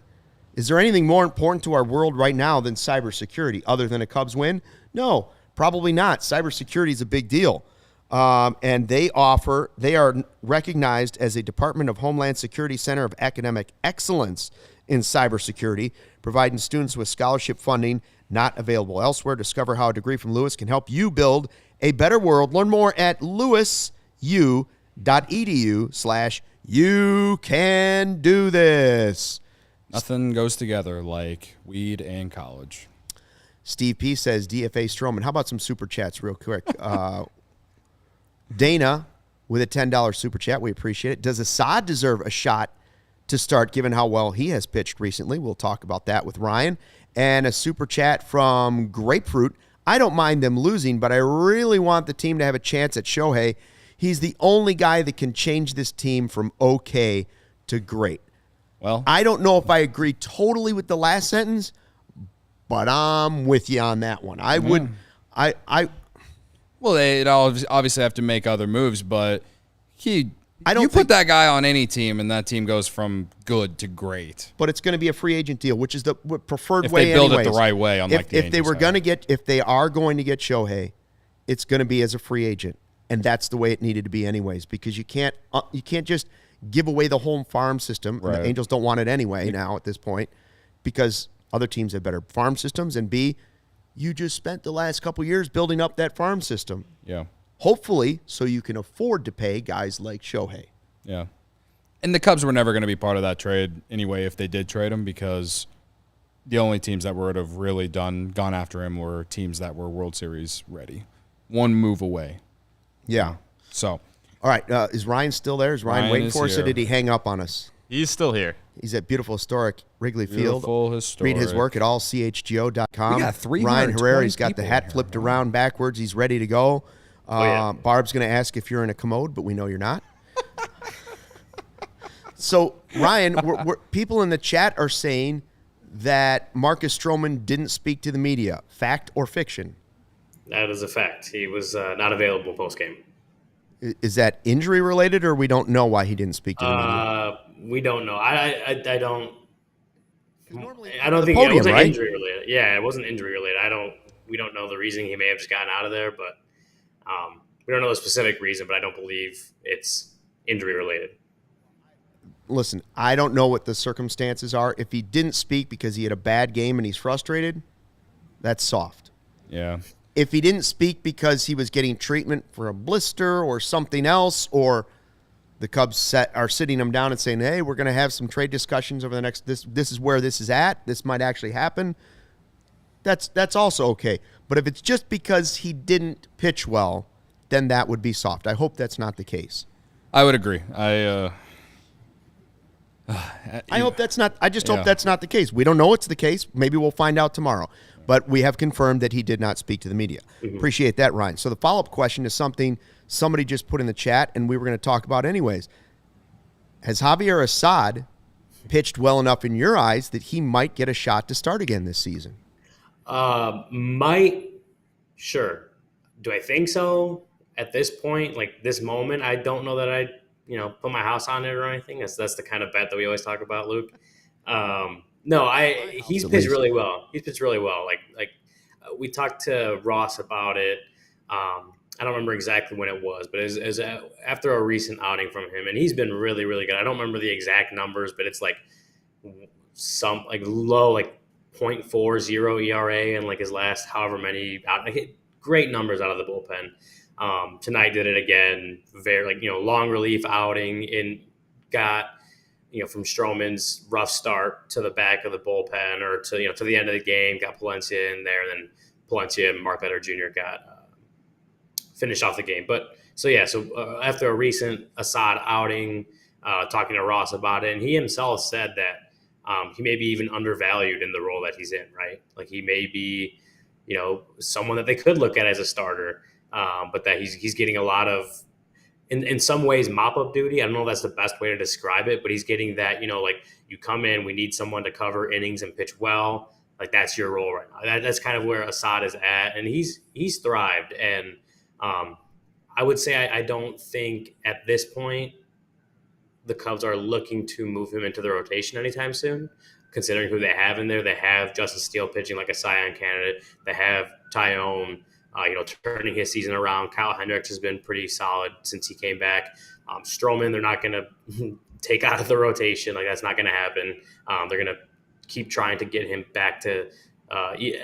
Speaker 1: Is there anything more important to our world right now than cybersecurity other than a Cubs win? No, probably not. Cybersecurity is a big deal. And they are recognized as a Department of Homeland Security Center of Academic Excellence in cybersecurity, providing students with scholarship funding not available elsewhere. Discover how a degree from Lewis can help you build a better world. Learn more at lewisu.edu/you can do this.
Speaker 4: Nothing goes together like weed and college.
Speaker 1: Steve P says DFA Stroman. How about some super chats real quick? Dana with a $10 super chat. We appreciate it. Does Assad deserve a shot to start given how well he has pitched recently? We'll talk about that with Ryan. And a super chat from Grapefruit. I don't mind them losing, but I really want the team to have a chance at Shohei. He's the only guy that can change this team from okay to great.
Speaker 4: Well,
Speaker 1: I don't know if I agree totally with the last sentence, but I'm with you on that one.
Speaker 4: Well, they'd obviously have to make other moves, but you put that guy on any team, and that team goes from good to great.
Speaker 1: But it's going to be a free agent deal, which is the preferred
Speaker 4: if
Speaker 1: way.
Speaker 4: If they build
Speaker 1: anyways.
Speaker 4: it the right way, unlike
Speaker 1: if they are going to get Shohei, it's going to be as a free agent, and that's the way it needed to be anyways. Because you can't just give away the home farm system.
Speaker 4: Right.
Speaker 1: And the Angels don't want it anyway now at this point, because other teams have better farm systems, and B, you just spent the last couple years building up that farm system.
Speaker 4: Yeah.
Speaker 1: Hopefully, so you can afford to pay guys like Shohei.
Speaker 4: Yeah. And the Cubs were never going to be part of that trade anyway if they did trade him, because the only teams that would have really gone after him were teams that were World Series ready. One move away.
Speaker 1: Yeah.
Speaker 4: So.
Speaker 1: All right. Is Ryan still there? Is Ryan waiting for us, or did he hang up on us?
Speaker 3: He's still here.
Speaker 1: He's at beautiful historic Wrigley Field.
Speaker 4: Beautiful historic.
Speaker 1: Read his work at allchgo.com.
Speaker 4: We got 320
Speaker 1: Ryan Herrera, he's got the
Speaker 4: people
Speaker 1: hat
Speaker 4: here.
Speaker 1: flipped around backwards. He's ready to go.
Speaker 5: yeah.
Speaker 1: Barb's going to ask if you're in a commode, but we know you're not. So, Ryan, people in the chat are saying that Marcus Stroman didn't speak to the media. Fact or fiction?
Speaker 5: That is a fact. He was not available post-game.
Speaker 1: Is that injury related, or we don't know why he didn't speak to the media?
Speaker 5: We don't know. I don't.
Speaker 1: Normally
Speaker 5: I don't
Speaker 1: the
Speaker 5: think
Speaker 1: podium,
Speaker 5: it wasn't
Speaker 1: right?
Speaker 5: injury related. Yeah, it wasn't injury related. We don't know the reason. He may have just gotten out of there, but we don't know the specific reason. But I don't believe it's injury related.
Speaker 1: Listen, I don't know what the circumstances are. If he didn't speak because he had a bad game and he's frustrated, that's soft.
Speaker 4: Yeah.
Speaker 1: If he didn't speak because he was getting treatment for a blister or something else, or the Cubs are sitting him down and saying, hey, we're going to have some trade discussions over the next, this is where this is at, this might actually happen, that's also okay. But if it's just because he didn't pitch well, then that would be soft. I hope that's not the case.
Speaker 4: I would agree. I
Speaker 1: hope that's not. I just hope that's not the case. We don't know it's the case. Maybe we'll find out tomorrow. But we have confirmed that he did not speak to the media. Mm-hmm. Appreciate that, Ryan. So the follow-up question is something somebody just put in the chat, and we were going to talk about anyways. Has Javier Assad pitched well enough in your eyes that he might get a shot to start again this season?
Speaker 5: Might. Sure. Do I think so? At this point, like this moment, I don't know that I put my house on it or anything. That's the kind of bet that we always talk about, Luke. No, he's pitched really well. He's pitched really well. Like we talked to Ross about it. I don't remember exactly when it was, but it was after a recent outing from him, and he's been really, really good. I don't remember the exact numbers, but it's like some like low, like 0.40 ERA and like his last however many great numbers out of the bullpen. Tonight did it again. Very long relief outing and got from Stroman's rough start to the back of the bullpen or to the end of the game. Got Palencia in there, and then Palencia and Mark Better Jr. got finished off the game. But so after a recent Assad outing, talking to Ross about it, and he himself said that he may be even undervalued in the role that he's in. Right, like he may be someone that they could look at as a starter. But that he's getting a lot of, in some ways, mop-up duty. I don't know if that's the best way to describe it, but he's getting that, like you come in, we need someone to cover innings and pitch well. Like that's your role right now. That's kind of where Assad is at, and he's thrived. And I would say I don't think at this point the Cubs are looking to move him into the rotation anytime soon, considering who they have in there. They have Justin Steele pitching like a Cy Young candidate. They have Tyone, turning his season around. Kyle Hendricks has been pretty solid since he came back. Stroman, they're not going to take out of the rotation. Like that's not going to happen. They're going to keep trying to get him back to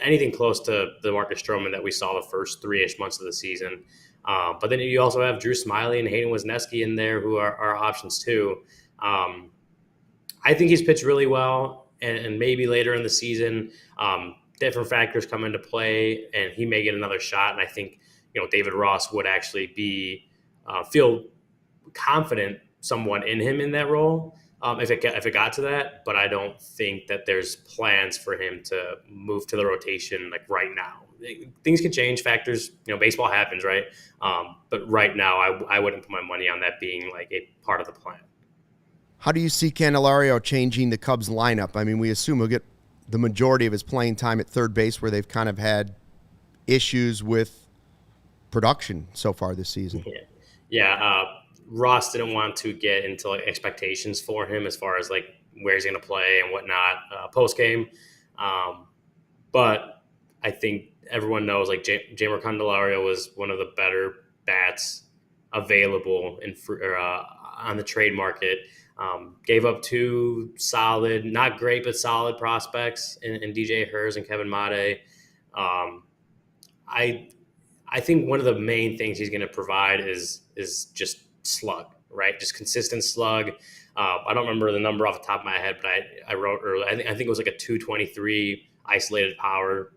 Speaker 5: anything close to the Marcus Stroman that we saw the first 3-ish months of the season. But then you also have Drew Smyly and Hayden Wisniewski in there who are options too. I think he's pitched really well, and maybe later in the season, different factors come into play, and he may get another shot. And I think, David Ross would actually feel confident somewhat in him in that role if it got to that. But I don't think that there's plans for him to move to the rotation like right now. Things can change, factors, baseball happens, right? But right now, I wouldn't put my money on that being like a part of the plan.
Speaker 1: How do you see Candelario changing the Cubs lineup? I mean, we assume he'll get the majority of his playing time at third base, where they've kind of had issues with production so far this season.
Speaker 5: Yeah. Ross didn't want to get into expectations for him as far as like where he's going to play and whatnot post game. But I think everyone knows like Jeimer Candelario was one of the better bats available on the trade market. Gave up 2 solid, not great, but solid prospects in DJ Hers and Kevin Made. I think one of the main things he's going to provide is just slug, right? Just consistent slug. I don't remember the number off the top of my head, but I wrote earlier. I think it was like a 223 isolated power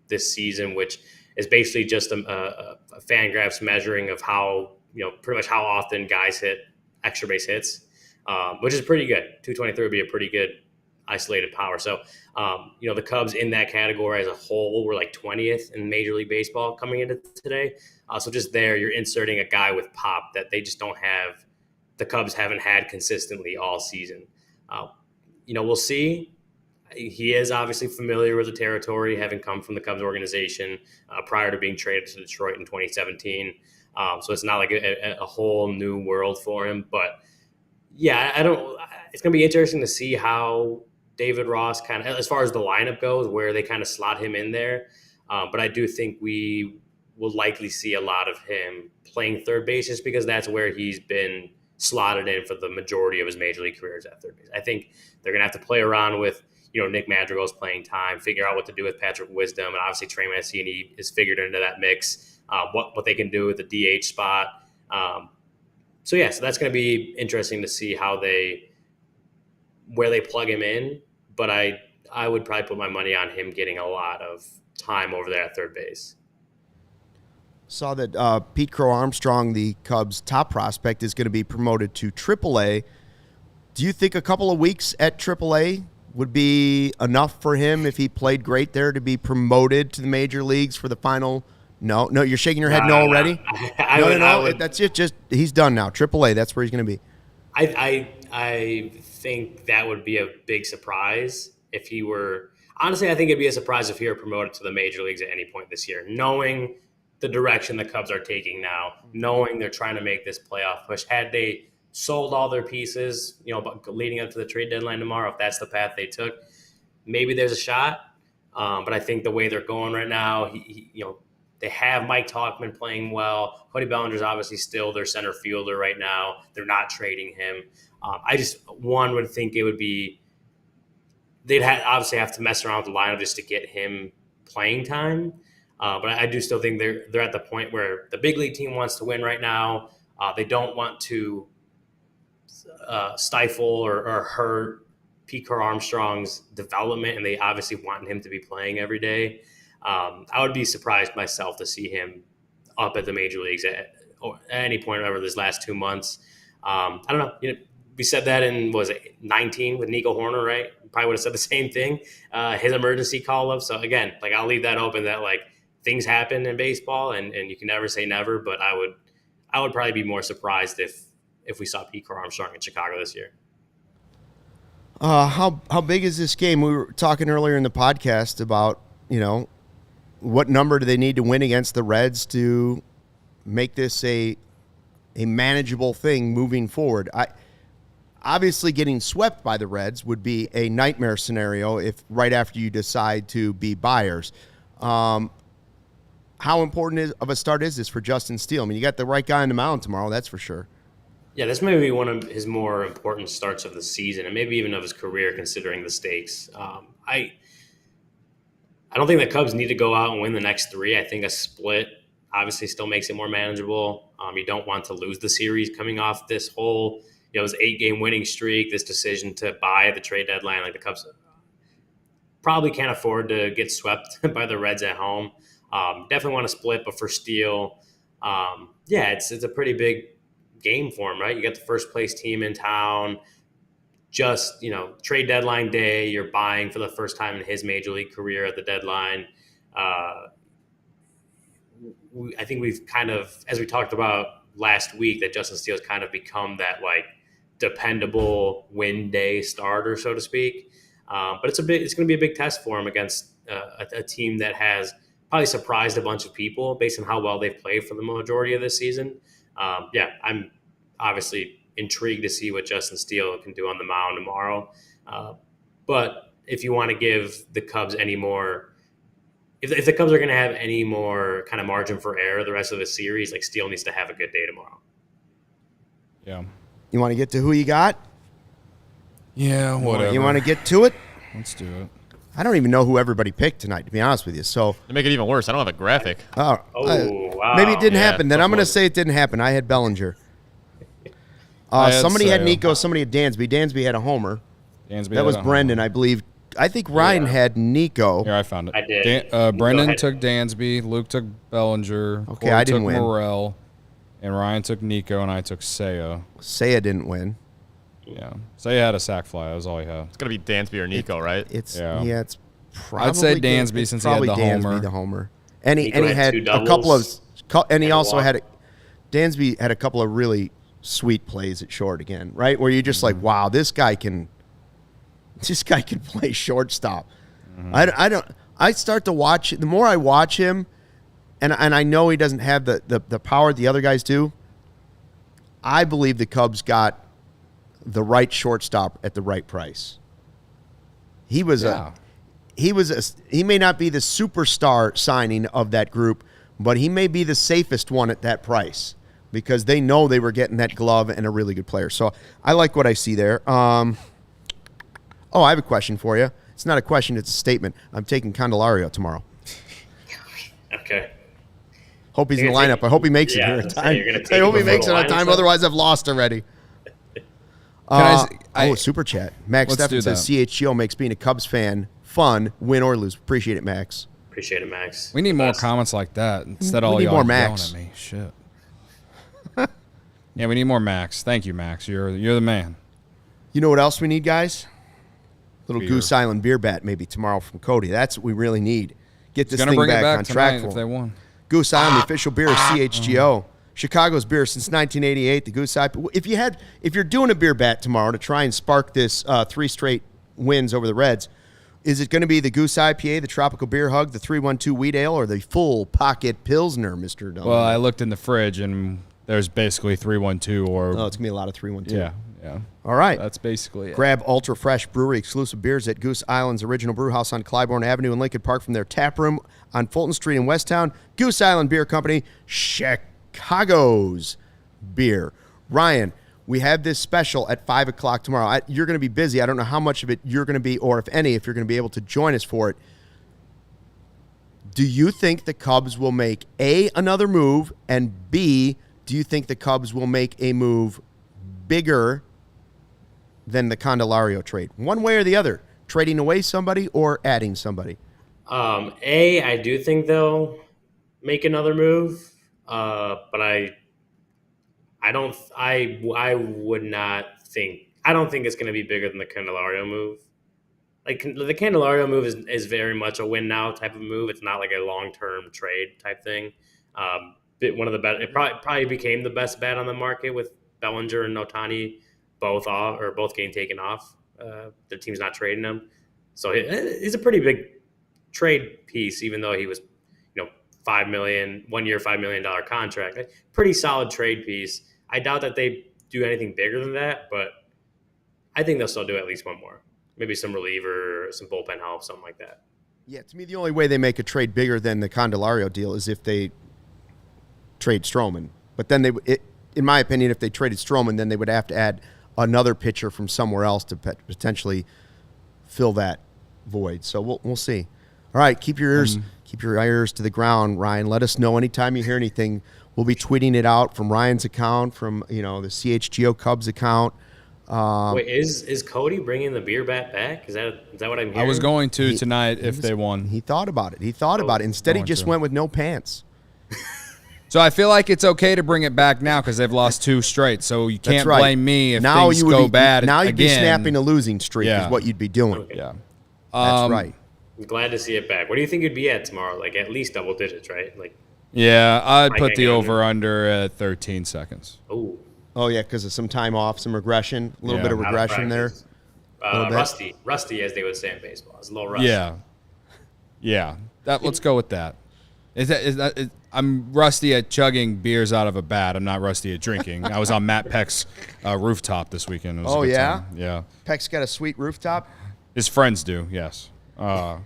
Speaker 5: this season, which is basically just a Fangraphs measuring of how pretty much how often guys hit extra base hits. which is pretty good. 223 would be a pretty good isolated power. So, the Cubs in that category as a whole were like 20th in Major League Baseball coming into today. So just there, you're inserting a guy with pop that they just don't have. The Cubs haven't had consistently all season. We'll see. He is obviously familiar with the territory, having come from the Cubs organization prior to being traded to Detroit in 2017. So it's not like a whole new world for him. But yeah, it's going to be interesting to see how David Ross kind of, as far as the lineup goes, where they kind of slot him in there. But I do think we will likely see a lot of him playing third base just because that's where he's been slotted in for the majority of his major league careers at third base. I think they're going to have to play around with, Nick Madrigal's playing time, figure out what to do with Patrick Wisdom, and obviously Trey Mancini is figured into that mix, what they can do with the DH spot. So that's going to be interesting to see where they plug him in, but I would probably put my money on him getting a lot of time over there at third base.
Speaker 1: Saw that Pete Crow Armstrong, the Cubs' top prospect, is going to be promoted to AAA. Do you think a couple of weeks at AAA would be enough for him if he played great there to be promoted to the major leagues for the final? No, you're shaking your head no already? No. That's it. Just he's done now. AAA, that's where he's going to be.
Speaker 5: I think that would be a big surprise if he were. Honestly, I think it'd be a surprise if he were promoted to the major leagues at any point this year, knowing the direction the Cubs are taking now, knowing they're trying to make this playoff push. Had they sold all their pieces, leading up to the trade deadline tomorrow, if that's the path they took, maybe there's a shot. But I think the way they're going right now, they have Mike Tauchman playing well. Cody Bellinger's obviously still their center fielder right now. They're not trading him. I just, would think it would be, they'd obviously have to mess around with the lineup just to get him playing time. But I do still think they're at the point where the big league team wants to win right now. They don't want to stifle or hurt Pete Crow Armstrong's development, and they obviously want him to be playing every day. I would be surprised myself to see him up at the major leagues at any point over this last 2 months. I don't know. We said that in, 19 with Nico Horner, right? Probably would have said the same thing. His emergency call-up. So again, I'll leave that open that things happen in baseball and you can never say never, but I would probably be more surprised if we saw Pete Crow Armstrong in Chicago this year.
Speaker 1: How big is this game? We were talking earlier in the podcast about, what number do they need to win against the Reds to make this a manageable thing moving forward? Obviously, getting swept by the Reds would be a nightmare scenario if right after you decide to be buyers. How important of a start is this for Justin Steele? I mean, you got the right guy on the mound tomorrow, that's for sure.
Speaker 5: Yeah, this may be one of his more important starts of the season and maybe even of his career, considering the stakes. I don't think the Cubs need to go out and win the next 3. I think a split obviously still makes it more manageable. You don't want to lose the series coming off this whole, this 8-game winning streak, this decision to buy at the trade deadline. The Cubs probably can't afford to get swept by the Reds at home. Definitely want to split, but for Steele, it's a pretty big game for him, right? You got the first place team in town. Just, trade deadline day, you're buying for the first time in his major league career at the deadline. I think we've kind of, as we talked about last week, that Justin Steele's kind of become that dependable win day starter, so to speak. But it's going to be a big test for him against a team that has probably surprised a bunch of people based on how well they've played for the majority of this season. I'm obviously intrigued to see what Justin Steele can do on the mound tomorrow. But if you want to give the Cubs any more, if the Cubs are going to have any more kind of margin for error the rest of the series, Steele needs to have a good day tomorrow.
Speaker 2: Yeah.
Speaker 1: You want to get to who you got?
Speaker 2: Yeah, whatever.
Speaker 1: You want to get to it?
Speaker 2: Let's do it.
Speaker 1: I don't even know who everybody picked tonight, to be honest with you. So
Speaker 3: to make it even worse, I don't have a graphic.
Speaker 5: Wow.
Speaker 1: Maybe it didn't happen. Then I'm going to say it didn't happen. I had Bellinger. Somebody had Nico. Somebody had Dansby. Dansby had a homer. That was Brendan, I believe. I think Ryan had Nico.
Speaker 2: Here, I found it.
Speaker 5: I did.
Speaker 2: Brendan took Dansby. Luke took Bellinger.
Speaker 1: Okay,
Speaker 2: Corey
Speaker 1: I didn't
Speaker 2: took
Speaker 1: win.
Speaker 2: Morel. And Ryan took Nico, and I took Seiya.
Speaker 1: Seiya didn't win.
Speaker 2: Yeah. So he had a sack fly. That was all he had.
Speaker 3: It's gonna be Dansby or Nico, right?
Speaker 1: It's
Speaker 2: Yeah.
Speaker 1: it's probably
Speaker 2: I'd say Dansby since he had the homer.
Speaker 1: The homer. And he
Speaker 5: Nico had
Speaker 1: had
Speaker 5: two
Speaker 1: a couple of
Speaker 5: doubles
Speaker 1: and he
Speaker 5: and a
Speaker 1: also
Speaker 5: walk.
Speaker 1: had Dansby had a couple of really sweet plays at short again, right? Where you're just like, wow, this guy can play shortstop. I start to watch, the more I watch him, and I know he doesn't have the power the other guys do, I believe the Cubs got the right shortstop at the right price. He may not be the superstar signing of that group, but he may be the safest one at that price because they know they were getting that glove and a really good player. So I like what I see there. I have a question for you. It's not a question, it's a statement. I'm taking Candelario tomorrow.
Speaker 5: Okay.
Speaker 1: Hope he's in the lineup. I hope he makes it here in time. I hope he makes it on time. Otherwise, I've lost already. Super chat. Max Steffen says CHGO makes being a Cubs fan fun, win or lose. Appreciate it, Max.
Speaker 5: Appreciate it, Max.
Speaker 4: We need more comments like that instead of all
Speaker 1: need
Speaker 4: y'all
Speaker 1: more
Speaker 4: yelling
Speaker 1: Max.
Speaker 4: at me. Shit. Yeah, we need more Max. Thank you, Max. You're the man.
Speaker 1: You know what else we need, guys? Little
Speaker 4: Beer.
Speaker 1: Goose Island beer bat maybe tomorrow from Cody. That's what we really need. Get this thing
Speaker 4: Bring it
Speaker 1: back
Speaker 4: back
Speaker 1: on track
Speaker 4: tonight
Speaker 1: for
Speaker 4: if they
Speaker 1: him.
Speaker 4: won.
Speaker 1: Goose Island, the official beer of CHGO. Chicago's beer since 1988. The Goose IPA. If you're doing a beer bat tomorrow to try and spark this 3 straight wins over the Reds, is it going to be the Goose IPA, the Tropical Beer Hug, the 312 Wheat Ale, or the Full Pocket Pilsner, Mr. Delmendo?
Speaker 2: Well, I looked in the fridge and there's basically 312 or
Speaker 1: it's going to be a lot of 312.
Speaker 2: yeah.
Speaker 1: All right.
Speaker 2: That's basically it.
Speaker 1: Grab Ultra Fresh Brewery exclusive beers at Goose Island's original brew house on Clybourne Avenue in Lincoln Park from their tap room on Fulton Street in Westtown. Goose Island Beer Company, Chicago's beer. Ryan, we have this special at 5 o'clock tomorrow. You're going to be busy. I don't know how much of it you're going to be, or if any, if you're going to be able to join us for it. Do you think the Cubs will make A, another move, and B, do you think the Cubs will make a move bigger than the Candelario trade? One way or the other, trading away somebody or adding somebody.
Speaker 5: I do think they'll make another move, but I would not think. I don't think it's going to be bigger than the Candelario move. Like the Candelario move is very much a win now type of move. It's not like a long term trade type thing. One of the best. It probably became the best bet on the market with Bellinger and Ohtani both getting taken off. The team's not trading him, so he's a pretty big trade piece. Even though he was, $5 million, 1 year, $5 million contract, pretty solid trade piece. I doubt that they do anything bigger than that, but I think they'll still do at least one more. Maybe some reliever, some bullpen help, something like that.
Speaker 1: Yeah, to me, the only way they make a trade bigger than the Candelario deal is if they trade Stroman. But then in my opinion, if they traded Stroman, then they would have to add another pitcher from somewhere else to potentially fill that void. So we'll see. All right, keep your ears to the ground, Ryan. Let us know anytime you hear anything. We'll be tweeting it out from Ryan's account, from the CHGO Cubs account.
Speaker 5: Wait, is Cody bringing the beer bat back? Is that what I'm hearing?
Speaker 2: I was going to tonight if they won.
Speaker 1: He thought about it. Instead, he just went with no pants.
Speaker 2: So I feel like it's okay to bring it back now because they've lost 2 straight. So you can't blame me if things go bad.
Speaker 1: Now you'd be
Speaker 2: again.
Speaker 1: snapping a losing streak is what you'd be doing.
Speaker 5: Okay.
Speaker 2: Yeah.
Speaker 1: That's right.
Speaker 5: I'm glad to see it back. What do you think it'd be at tomorrow? Like at least double digits, right? Like.
Speaker 2: Yeah, I'd put the
Speaker 5: get
Speaker 2: over-under at 13 seconds.
Speaker 1: Oh, yeah, because of some time off, some regression, a little bit of regression there.
Speaker 5: Rusty, as they would say in baseball. It's a little rusty.
Speaker 2: Yeah. Let's go with that. I'm rusty at chugging beers out of a bat. I'm not rusty at drinking. I was on Matt Peck's rooftop this weekend. It was a good time. Yeah.
Speaker 1: Peck's got a sweet rooftop?
Speaker 2: His friends do, yes. Shout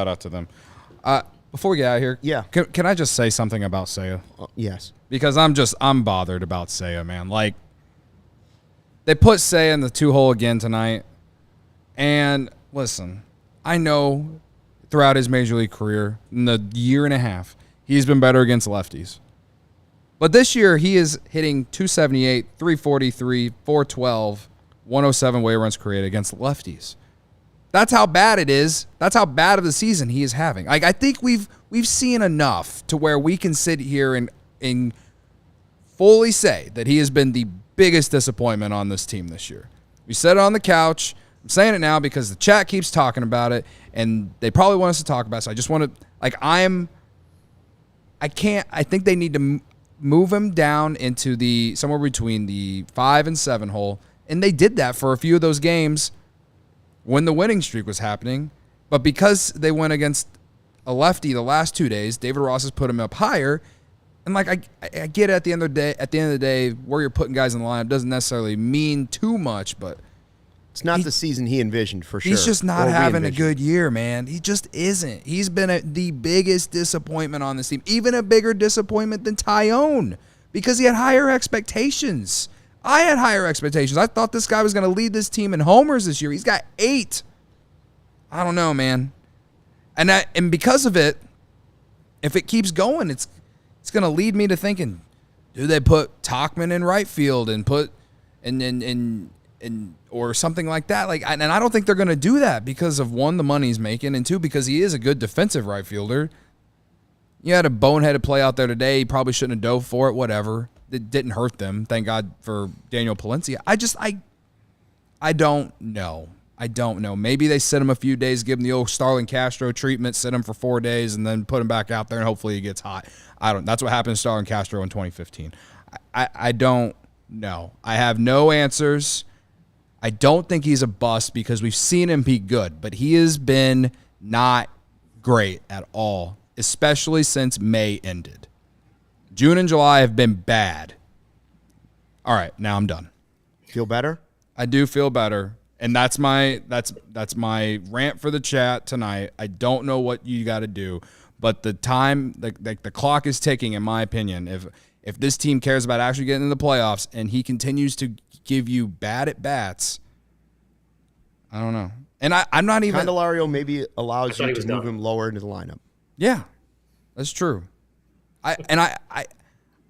Speaker 2: out to them. Before we get out of here, can I just say something about Seiya?
Speaker 1: Yes.
Speaker 2: Because I'm bothered about Seiya, man. Like, they put Seiya in the 2-hole again tonight. And listen, I know throughout his major league career, in the year and a half, he's been better against lefties. But this year, he is hitting 278, 343, 412, 107 weighted runs created against lefties. That's how bad it is. That's how bad of the season he is having. Like, I think we've seen enough to where we can sit here and fully say that he has been the biggest disappointment on this team this year.
Speaker 4: We said it on the couch. I'm saying it now because the chat keeps talking about it, and they probably want us to talk about it. So I just want to, like, I think they need to move him down into the somewhere between the 5 and 7 hole, and they did that for a few of those games when the winning streak was happening. But because they went against a lefty the last 2 days, David Ross has put him up higher. And like I get it at the end of the day, where you're putting guys in the lineup doesn't necessarily mean too much, but
Speaker 1: it's not the season he envisioned for sure.
Speaker 4: He's just not having a good year, man. He just isn't. He's been the biggest disappointment on this team, even a bigger disappointment than Tyone, because he had higher expectations. I had higher expectations. I thought this guy was going to lead this team in homers this year. He's got 8. I don't know, man. And because of it, if it keeps going, it's going to lead me to thinking, do they put Tauchman in right field and put and or something like that? Like, and I don't think they're going to do that because of, 1, the money he's making, and 2, because he is a good defensive right fielder. You had a boneheaded play out there today. He probably shouldn't have dove for it. Whatever. It didn't hurt them. Thank God for Daniel Palencia. I don't know. I don't know. Maybe they sit him a few days, give him the old Starlin Castro treatment, sit him for 4 days, and then put him back out there, and hopefully he gets hot. That's what happened to Starlin Castro in 2015. I don't know. I have no answers. I don't think he's a bust because we've seen him be good, but he has been not great at all, especially since May ended. June and July have been bad. All right, now I'm done.
Speaker 1: Feel better?
Speaker 4: I do feel better. And that's my rant for the chat tonight. I don't know what you got to do, but the time, the clock is ticking, in my opinion. If this team cares about actually getting into the playoffs and he continues to give you bad at bats, I don't know. And I'm not even.
Speaker 1: Candelario maybe allows you to move him lower into the lineup.
Speaker 4: Yeah, that's true. I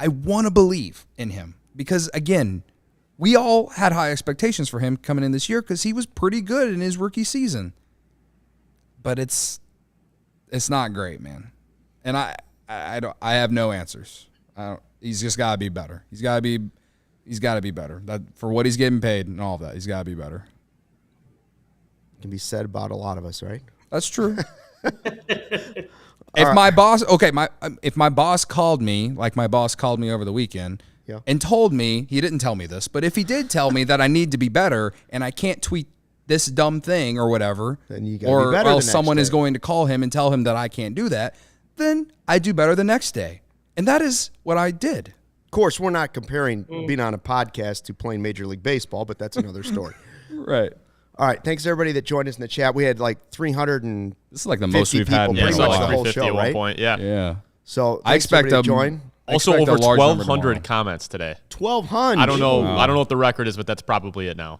Speaker 4: want to believe in him because, again, we all had high expectations for him coming in this year because he was pretty good in his rookie season. But it's not great, man. And I have no answers. He's just got to be better. He's got to be better. That for what he's getting paid and all of that. He's got to be better.
Speaker 1: Can be said about a lot of us, right?
Speaker 4: That's true. If my boss called me, like my boss called me over the weekend, and told me, he didn't tell me this, but if he did tell me that I need to be better and I can't tweet this dumb thing or whatever,
Speaker 1: then you gotta be better
Speaker 4: or else someone is going to call him and tell him that I can't do that, then I do better the next day. And that is what I did.
Speaker 1: Of course, we're not comparing being on a podcast to playing Major League Baseball, but that's another story.
Speaker 4: Right.
Speaker 1: All right. Thanks, everybody that joined us in the chat. We had like 300 and
Speaker 4: this is like the most we've had in
Speaker 1: pretty much
Speaker 3: like
Speaker 1: the whole
Speaker 3: 350
Speaker 1: show,
Speaker 3: at one
Speaker 1: right?
Speaker 3: point. Yeah.
Speaker 4: Yeah.
Speaker 1: So
Speaker 4: I expect
Speaker 1: to join.
Speaker 3: Also over 1,200 comments today.
Speaker 1: 1,200.
Speaker 3: I don't know. Wow. I don't know what the record is, but that's probably it now.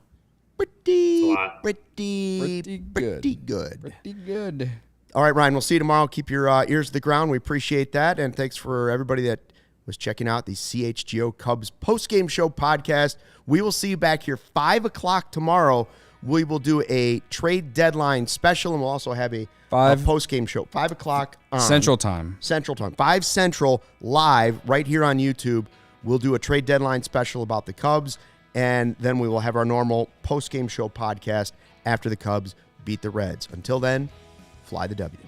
Speaker 1: Pretty good. All right, Ryan. We'll see you tomorrow. Keep your ears to the ground. We appreciate that, and thanks for everybody that was checking out the CHGO Cubs postgame show podcast. We will see you back here 5:00 tomorrow. We will do a trade deadline special, and we'll also have a postgame show 5:00
Speaker 4: Central Time.
Speaker 1: 5 Central live right here on YouTube. We'll do a trade deadline special about the Cubs, and then we will have our normal postgame show podcast after the Cubs beat the Reds. Until then, fly the W.